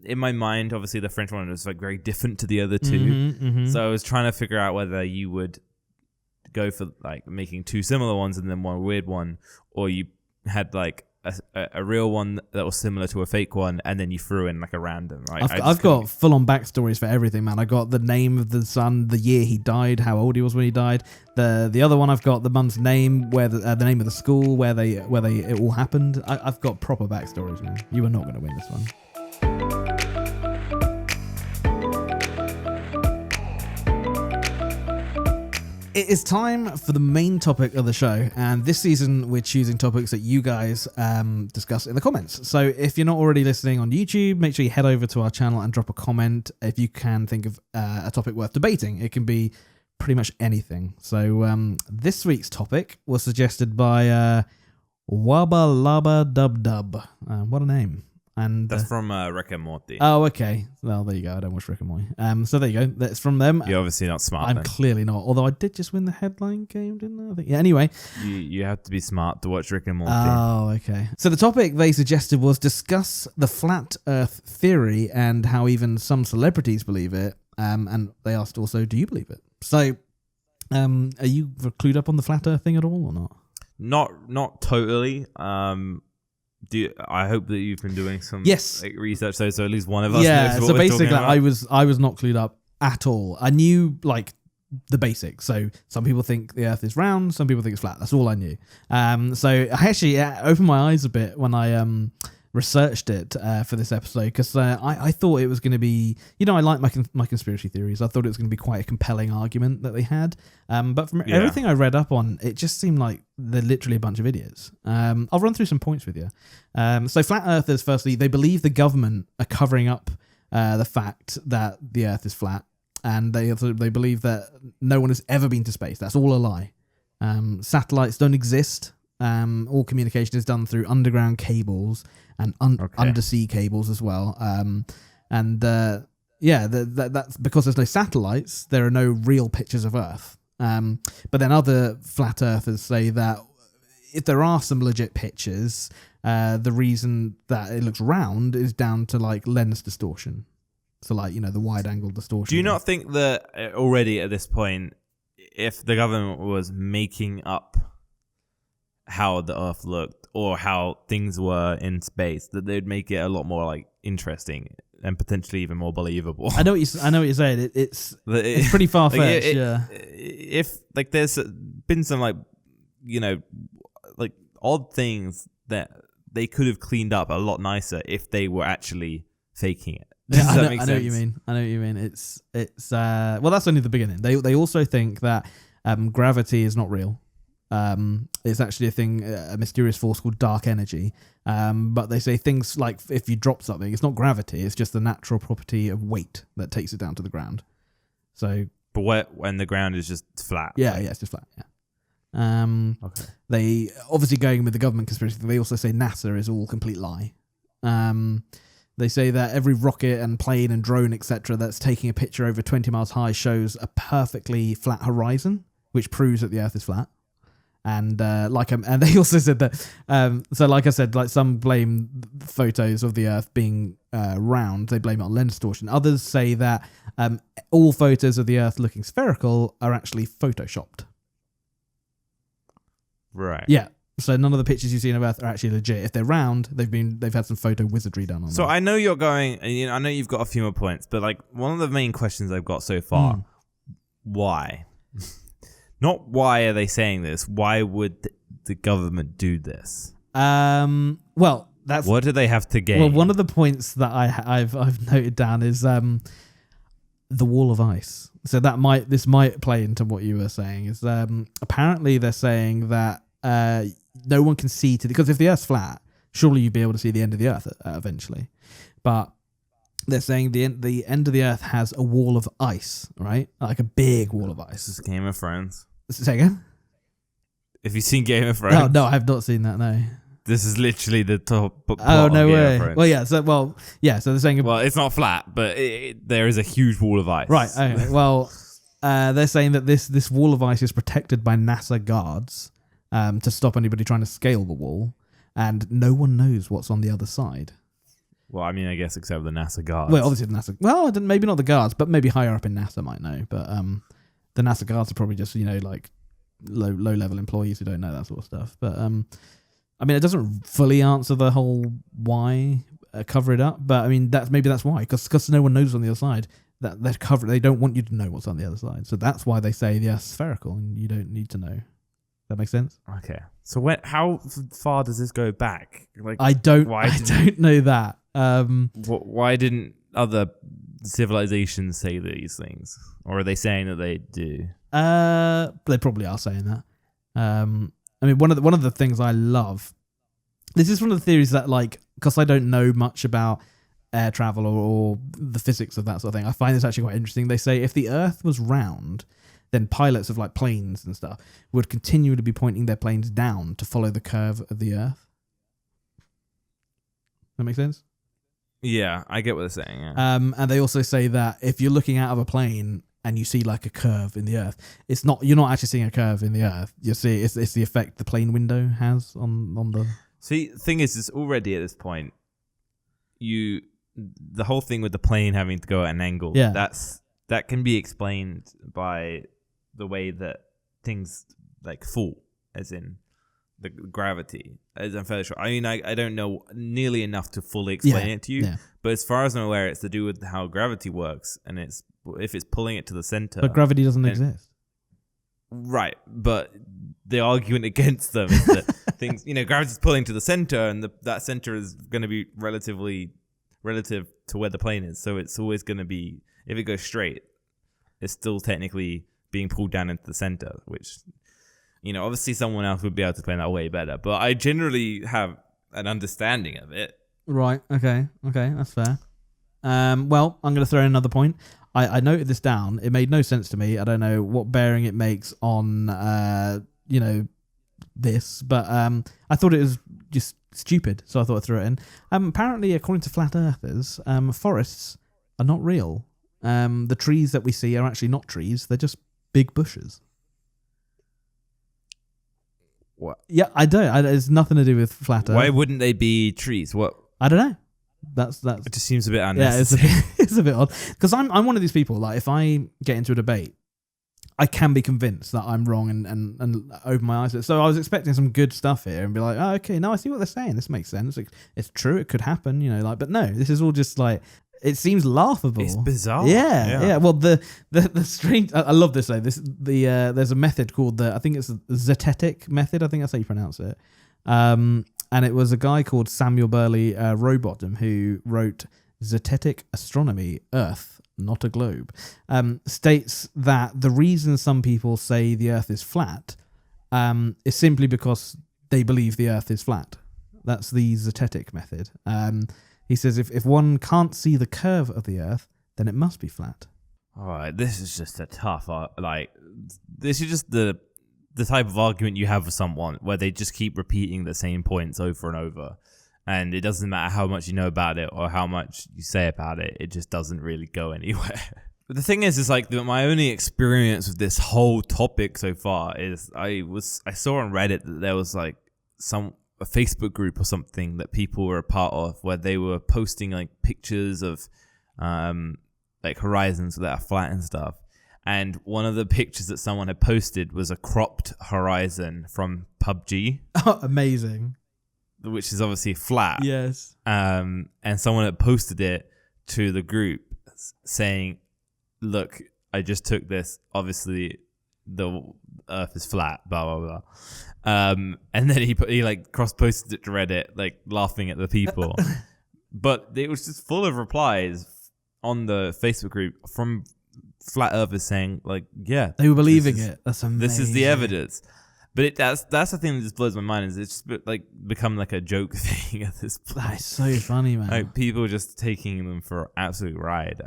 in my mind obviously the French one was like very different to the other two, so I was trying to figure out whether you would go for like making two similar ones and then one weird one, or you had like a real one that was similar to a fake one and then you threw in like a random. Right? I've got full on backstories for everything, man. I got the name of the son, the year he died, how old he was when he died. The other one I've got the mum's name, where the name of the school where it all happened. I've got proper backstories, man. You are not going to win this one. It is time for the main topic of the show, and this season we're choosing topics that you guys discuss in the comments. So if you're not already listening on YouTube, make sure you head over to our channel and drop a comment if you can think of a topic worth debating. It can be pretty much anything. So this week's topic was suggested by Wabba Labba Dub Dub. What a name. And that's from Rick and Morty. Oh, okay. Well, there you go. I don't watch Rick and Morty. So there you go. That's from them. You're obviously not smart. I'm then. clearly not. Although I did just win the headline game, didn't I? Yeah. Anyway. You have to be smart to watch Rick and Morty. Oh, okay. So the topic they suggested was discuss the flat Earth theory and how even some celebrities believe it. And they asked also, do you believe it? So, are you clued up on the flat Earth thing at all or not? Not totally. I hope that you've been doing some research, so at least one of us knows what so we're basically talking about. I was not clued up at all. I knew like the basics. So some people think the Earth is round, some people think it's flat. That's all I knew. So I actually opened my eyes a bit when I researched it for this episode, because I thought it was going to be, I like my conspiracy theories. I thought it was going to be quite a compelling argument that they had. But from everything I read up on, it just seemed like they're literally a bunch of idiots. I'll run through some points with you. So flat earthers, firstly, they believe the government are covering up the fact that the Earth is flat, and they believe that no one has ever been to space. That's all a lie. Satellites don't exist. All communication is done through underground cables and undersea cables as well. That's because there's no satellites. There are no real pictures of Earth. But then other flat earthers say that if there are some legit pictures, the reason that it looks round is down to like lens distortion. So like, the wide angle distortion. Do you not think that already at this point, if the government was making up how the Earth looked or how things were in space, that they'd make it a lot more like interesting and potentially even more believable? I know what you're saying. It's pretty far fetched. If like there's been some like like odd things that they could have cleaned up a lot nicer if they were actually faking it. I know what you mean. It's well, that's only the beginning. They also think that gravity is not real. It's actually a thing, a mysterious force called dark energy. But they say things like if you drop something, it's not gravity, it's just the natural property of weight that takes it down to the ground. So, but when the ground is just flat? Yeah, it's just flat. Yeah. Okay. They obviously going with the government conspiracy. They also say NASA is all complete lie. They say that every rocket and plane and drone, etc., that's taking a picture over 20 miles high shows a perfectly flat horizon. which proves that the Earth is flat. And and they also said that. So, like I said, like some blame photos of the Earth being round. They blame it on lens distortion. Others say that all photos of the Earth looking spherical are actually photoshopped. Right. Yeah. So none of the pictures you've seen of Earth are actually legit. If they're round, they've had some photo wizardry done on them. So I know you're going. I know you've got a few more points, but like one of the main questions I've got so far, why? Not why are they saying this? Why would the government do this? Well, that's what do they have to gain? Well, one of the points that I've noted down is the wall of ice. So this might play into what you were saying. Is apparently they're saying that no one can see because if the Earth's flat, surely you'd be able to see the end of the Earth eventually, but they're saying the end of the Earth has a wall of ice, right? Like a big wall of ice. This is Game of Thrones. Say again? Have you seen Game of Thrones? No, I have not seen that, no. This is literally the top plot Oh, no of Game way. of Thrones. Well, yeah, so they're saying... Well, it's not flat, but there is a huge wall of ice. Right, okay. Well, they're saying that this wall of ice is protected by NASA guards to stop anybody trying to scale the wall, and no one knows what's on the other side. Well, I mean, I guess except the NASA guards. Well, obviously the NASA... Well, maybe not the guards, but maybe higher up in NASA might know. But the NASA guards are probably just, like low-level employees who don't know that sort of stuff. But, I mean, it doesn't fully answer the whole why, cover it up. But, I mean, maybe that's why. Because no one knows on the other side. That they're covered. They don't want you to know what's on the other side. So that's why they say the Earth's spherical and you don't need to know. That makes sense? Okay. So how far does this go back? Like, I don't know that. Why didn't other civilizations say these things, or are they saying that they do? They probably are saying that. I mean, one of the things I love. This is one of the theories that, like, because I don't know much about air travel or the physics of that sort of thing, I find this actually quite interesting. They say if the Earth was round, then pilots of like planes and stuff would continually be pointing their planes down to follow the curve of the Earth. That make sense? Yeah, I get what they're saying. Yeah. And they also say that if you're looking out of a plane and you see like a curve in the Earth, you're not actually seeing a curve in the Earth. You see, it's the effect the plane window has on the. See, the thing is, it's already at this point. The whole thing with the plane having to go at an angle. Yeah. That can be explained by the way that things like fall, as in the gravity. As I'm fairly sure. I mean, I don't know nearly enough to fully explain it to you, but as far as I'm aware, it's to do with how gravity works, and if it's pulling it to the center. But gravity doesn't exist. Right, but the argument against them is that things, gravity's pulling to the center, and that center is going to be relative to where the plane is. So it's always going to be, if it goes straight, it's still technically being pulled down into the center, which, obviously someone else would be able to explain that way better. But I generally have an understanding of it. Right. Okay. That's fair. Well, I'm going to throw in another point. I noted this down. It made no sense to me. I don't know what bearing it makes on, this, but I thought it was just stupid, so I thought I'd throw it in. Apparently, according to flat earthers, forests are not real. The trees that we see are actually not trees; they're just big bushes. What? Yeah, I don't. It's nothing to do with flat Earth. Why wouldn't they be trees? What? I don't know. That's. It just seems a bit unnecessary. Yeah, it's a bit odd because I'm one of these people. Like, if I get into a debate, I can be convinced that I'm wrong and open my eyes. So I was expecting some good stuff here and be like, oh, okay, no, I see what they're saying. This makes sense. It's true. It could happen, but no, this is all just like, it seems laughable. It's bizarre. Yeah. Well, the strange, I love this though. There's a method called I think it's the zetetic method. I think that's how you pronounce it. And it was a guy called Samuel Burley Rowbottom who wrote Zetetic Astronomy, Earth, Not a Globe, states that the reason some people say the Earth is flat is simply because they believe the Earth is flat. That's the zetetic method. He says if one can't see the curve of the Earth, then it must be flat. All right, this is just a tough, this is just the type of argument you have with someone where they just keep repeating the same points over and over. And it doesn't matter how much you know about it or how much you say about it. It just doesn't really go anywhere. the thing is like my only experience with this whole topic so far is I saw on Reddit that there was like a Facebook group or something that people were a part of where they were posting like pictures of like horizons that are flat and stuff. And one of the pictures that someone had posted was a cropped horizon from PUBG. Oh, amazing. Which is obviously flat. Yes. And someone had posted it to the group saying, look, I just took this. Obviously, the Earth is flat, blah, blah, blah. And then he like cross-posted it to Reddit, like laughing at the people. But it was just full of replies on the Facebook group from flat earthers saying like, yeah, they were believing it. That's amazing. This is the evidence. But that's the thing that just blows my mind, is it's just like become like a joke thing at this point. That's so funny, man. Like people just taking them for an absolute ride.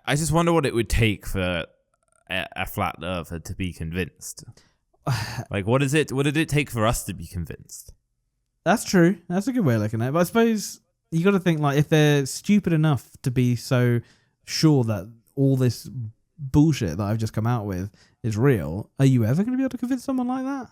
I just wonder what it would take for a flat earther to be convinced. Like what did it take for us to be convinced? That's true. That's a good way of looking at it. But I suppose you got to think, like, if they're stupid enough to be so sure that all this bullshit that I've just come out with is real, are you ever going to be able to convince someone like that?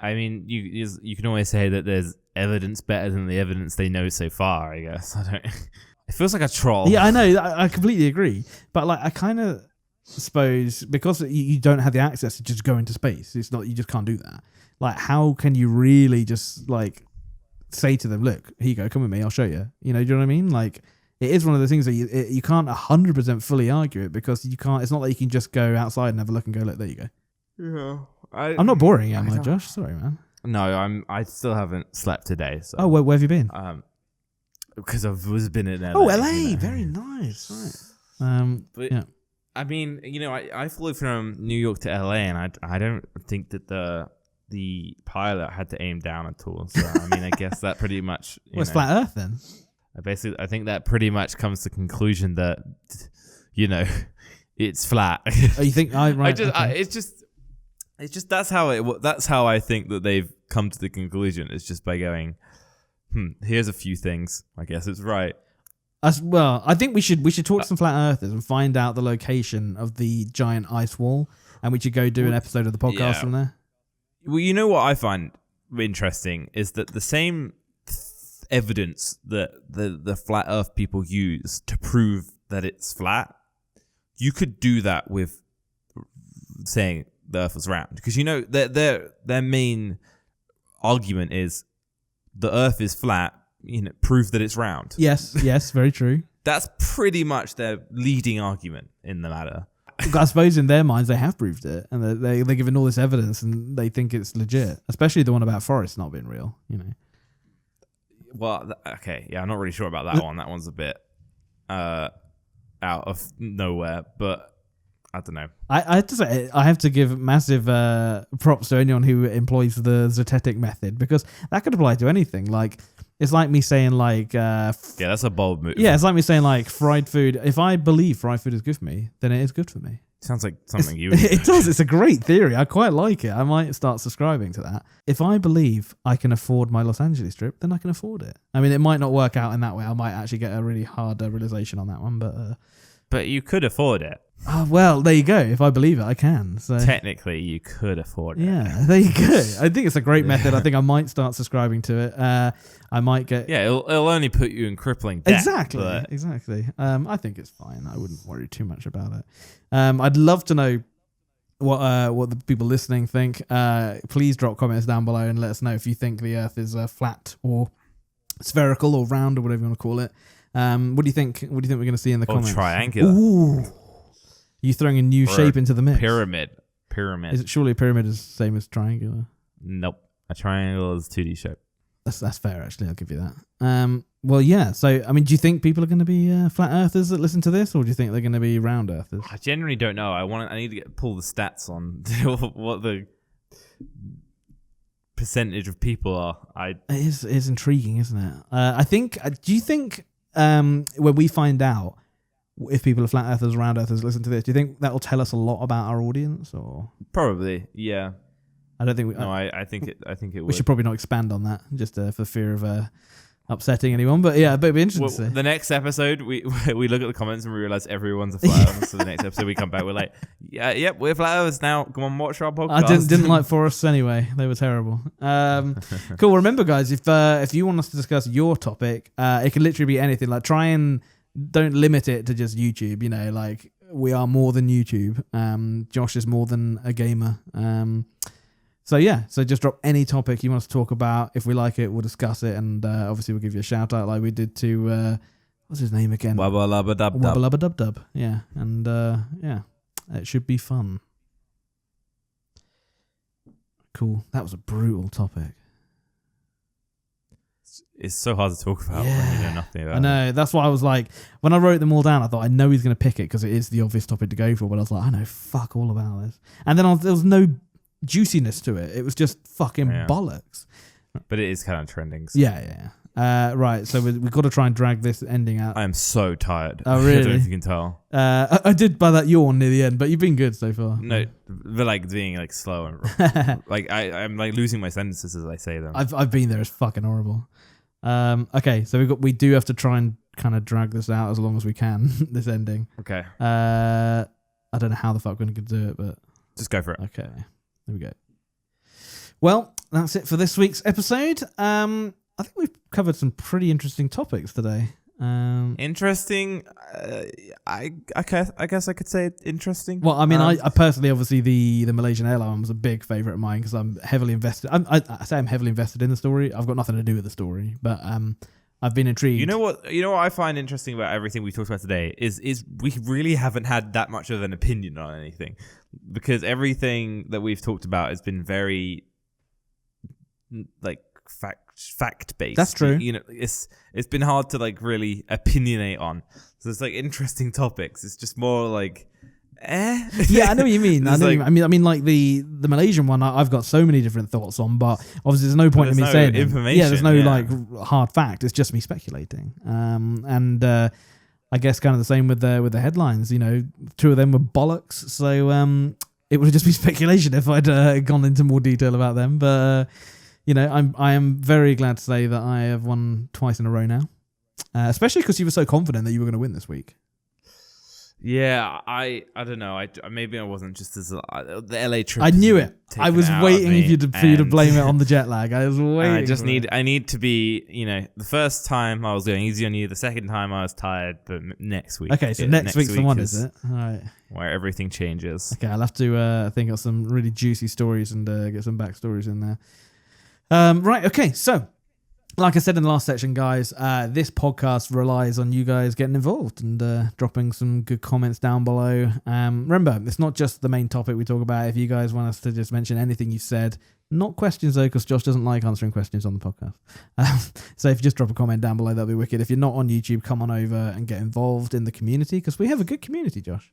I mean, you can always say that there's evidence better than the evidence they know so far, I guess. I don't. It feels like a troll. Yeah, I know. I completely agree. But like, I kind of suppose because you don't have the access to just go into space, it's not, you just can't do that. Like, how can you really just like say to them, look, here you go, come with me, I'll show you. You know, do you know what I mean? Like, it is one of the things that you can't 100% fully argue it, because you can't. It's not like you can just go outside and have a look and go, look, there you go. Yeah, I'm not boring, am I, Josh? Sorry, man. No, I still haven't slept today. So. Oh, where have you been? Because I've been in LA. Oh, LA, you know. Very nice. Right. But yeah. I mean, you know, I flew from New York to LA, and I don't think that the pilot had to aim down at all. So I mean, I guess that pretty much. It's flat Earth then. I think that pretty much comes to the conclusion that, you know, it's flat. Oh, you think? Right. It's just that's how I think that they've come to the conclusion. It's just by going, here's a few things. I guess it's right. As well, I think we should talk to some flat earthers and find out the location of the giant ice wall, and we should go do an episode of the podcast from there. Well, you know what I find interesting is that the same evidence that the flat Earth people use to prove that it's flat, you could do that with saying the Earth was round, because you know their main argument is the Earth is flat. You know, prove that it's round. Yes, very true. That's pretty much their leading argument in the matter. I suppose in their minds they have proved it, and they're giving all this evidence, and they think it's legit. Especially the one about forests not being real. You know. Well, okay, yeah, I'm not really sure about that one. That one's a bit out of nowhere, but I don't know. I have to say, I have to give massive props to anyone who employs the Zetetic method, because that could apply to anything. Like, it's like me saying like... yeah, that's a bold move. Yeah, it's like me saying like fried food. If I believe fried food is good for me, then it is good for me. Sounds like something you would do. It does. It's a great theory. I quite like it. I might start subscribing to that. If I believe I can afford my Los Angeles trip, then I can afford it. I mean, it might not work out in that way. I might actually get a really hard realization on that one, but you could afford it. Oh, well, there you go. If I believe it, I can. So technically, you could afford it. Yeah, there you go. I think it's a great method. I think I might start subscribing to it. I might get... Yeah, it'll only put you in crippling debt. Exactly. I think it's fine. I wouldn't worry too much about it. I'd love to know what the people listening think. Please drop comments down below and let us know if you think the Earth is flat or spherical or round or whatever you want to call it. What do you think? What do you think we're going to see in the comments? Or triangular. Ooh. You throwing a new shape into the mix? Pyramid. Is it surely a pyramid is the same as triangular? Nope. A triangle is 2D shape. That's fair, actually. I'll give you that. Well, yeah. So, I mean, do you think people are going to be flat earthers that listen to this, or do you think they're going to be round earthers? I generally don't know. I need to pull the stats on what the percentage of people are. It is intriguing, isn't it? I think. Do you think when we find out if people are flat earthers or round earthers listen to this, do you think that will tell us a lot about our audience? Or probably, yeah. I don't think we. No, I think it. I think it. We should probably not expand on that, just for fear of upsetting anyone, but yeah, it'd be interesting to see. The next episode, we look at the comments and we realize everyone's a flat earther. So the next episode we come back, we're like, yeah, yep, we're flat earthers now. Come on, watch our podcast. I didn't like forests anyway; they were terrible. Cool. Remember, guys, if you want us to discuss your topic, it can literally be anything. Like, try and don't limit it to just YouTube. You know, like we are more than YouTube. Josh is more than a gamer. So just drop any topic you want us to talk about. If we like it, we'll discuss it, and obviously we'll give you a shout out like we did to what's his name again? Wubba Lubba Dub Dub. Wubba Lubba Dub Dub. Yeah, and it should be fun. Cool. That was a brutal topic. It's so hard to talk about when you know nothing about it. I know. That's why I was like, when I wrote them all down, I thought I know he's going to pick it because it is the obvious topic to go for. But I was like, I know fuck all about this. And then there was no juiciness to it. It was just fucking bollocks. But it is kind of trending. So. Yeah. Right. So we've got to try and drag this ending out. I am so tired. Oh, really? I don't know if you can tell. I did by that yawn near the end, but you've been good so far. No, but like being like slow and like I'm like losing my sentences as I say them. I've been there. It's fucking horrible. Okay, so we do have to try and kind of drag this out as long as we can. This ending. Okay. I don't know how the fuck we're going to do it, but just go for it. Okay, there we go. Well, that's it for this week's episode. I think we've covered some pretty interesting topics today. Interesting. I guess I could say interesting. Well, I mean, I personally, obviously, the Malaysian airline was a big favourite of mine because I'm heavily invested. I say I'm heavily invested in the story. I've got nothing to do with the story, but I've been intrigued. You know what I find interesting about everything we talked about today is we really haven't had that much of an opinion on anything, because everything that we've talked about has been very like fact based. That's true. You know, it's been hard to like really opinionate on. So it's like interesting topics. It's just more like, Yeah, I know what you mean. I mean, like the Malaysian one, I've got so many different thoughts on, but obviously there's no point in me saying information. Yeah, there's no like hard fact. It's just me speculating. And I guess kind of the same with the headlines. You know, two of them were bollocks. So it would just be speculation if I'd gone into more detail about them. But you know, I am very glad to say that I have won twice in a row now, especially because you were so confident that you were going to win this week. Yeah, I don't know. Maybe I wasn't just as the LA trip. I knew it. I was waiting for you to blame it on the jet lag. I was waiting. I need to be. You know, the first time I was going easy on you. The second time I was tired. But next week. Okay, so next week's the one, is it? All right. Where everything changes. Okay, I'll have to think of some really juicy stories and get some backstories in there. Right, okay, so like I said in the last section, guys, this podcast relies on you guys getting involved and dropping some good comments down below. Remember, it's not just the main topic we talk about. If you guys want us to just mention anything you've said, not questions though, because Josh doesn't like answering questions on the podcast. So if you just drop a comment down below, that'll be wicked. If you're not on YouTube, come on over and get involved in the community, because we have a good community, Josh.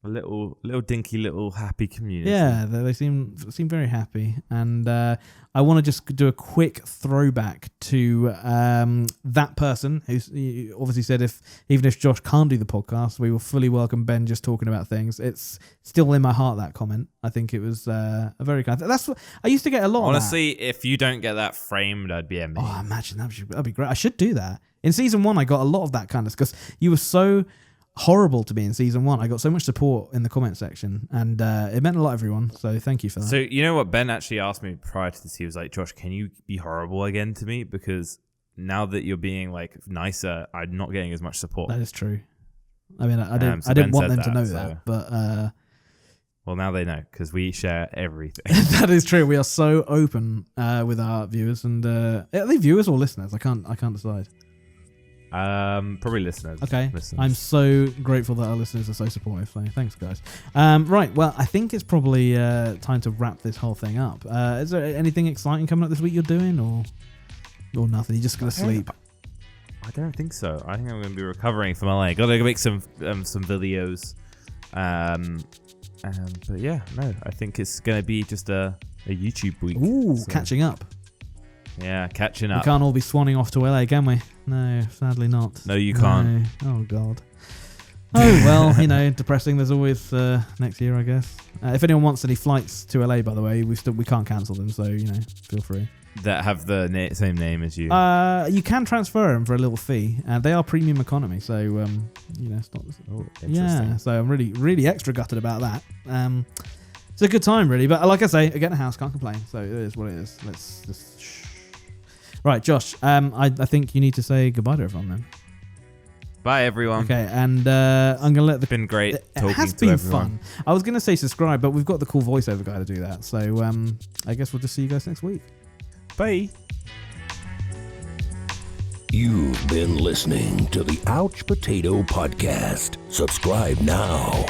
A little dinky, little happy community. Yeah, they seem very happy, and I want to just do a quick throwback to that person who obviously said even if Josh can't do the podcast, we will fully welcome Ben just talking about things. It's still in my heart, that comment. I think it was a very kind. That's what I used to get a lot. Honestly, if you don't get that framed, I'd be amazed. Oh, imagine that'd be great. I should do that. In season 1, I got a lot of that kind of because you were so horrible to me in season 1. I got so much support in the comment section, and it meant a lot, everyone. So thank you for that. So you know what Ben actually asked me prior to this? He was like, "Josh, can you be horrible again to me? Because now that you're being like nicer, I'm not getting as much support." That is true. I mean, I didn't want them to know that, but well, now they know because we share everything. That is true. We are so open with our viewers, and are they viewers or listeners? I can't decide. Probably listeners. Okay. Listeners. I'm so grateful that our listeners are so supportive. So thanks, guys. Right. Well, I think it's probably time to wrap this whole thing up. Is there anything exciting coming up this week you're doing, or nothing? You're just gonna sleep? I don't think so. I think I'm gonna be recovering from LA. Got to make some videos. But yeah, no. I think it's gonna be just a YouTube week. Ooh, catching up. Yeah, catching up. We can't all be swanning off to LA, can we? No, sadly not. No, you can't. Oh, God. Oh, well, you know, depressing. There's always next year, I guess. If anyone wants any flights to LA, by the way, we can't cancel them, so, you know, feel free. that have the same name as you? You can transfer them for a little fee. They are premium economy, so it's not. Yeah, so I'm really extra gutted about that. It's a good time, really. But like I say, I get in a house, can't complain. So it is what it is. Let's just shh. Right, Josh. I think you need to say goodbye to everyone then. Bye, everyone. Okay, and I'm gonna let the. It's been great talking to everyone. It has been fun. I was gonna say subscribe, but we've got the cool voiceover guy to do that. So I guess we'll just see you guys next week. Bye. You've been listening to the Ouch Potato Podcast. Subscribe now.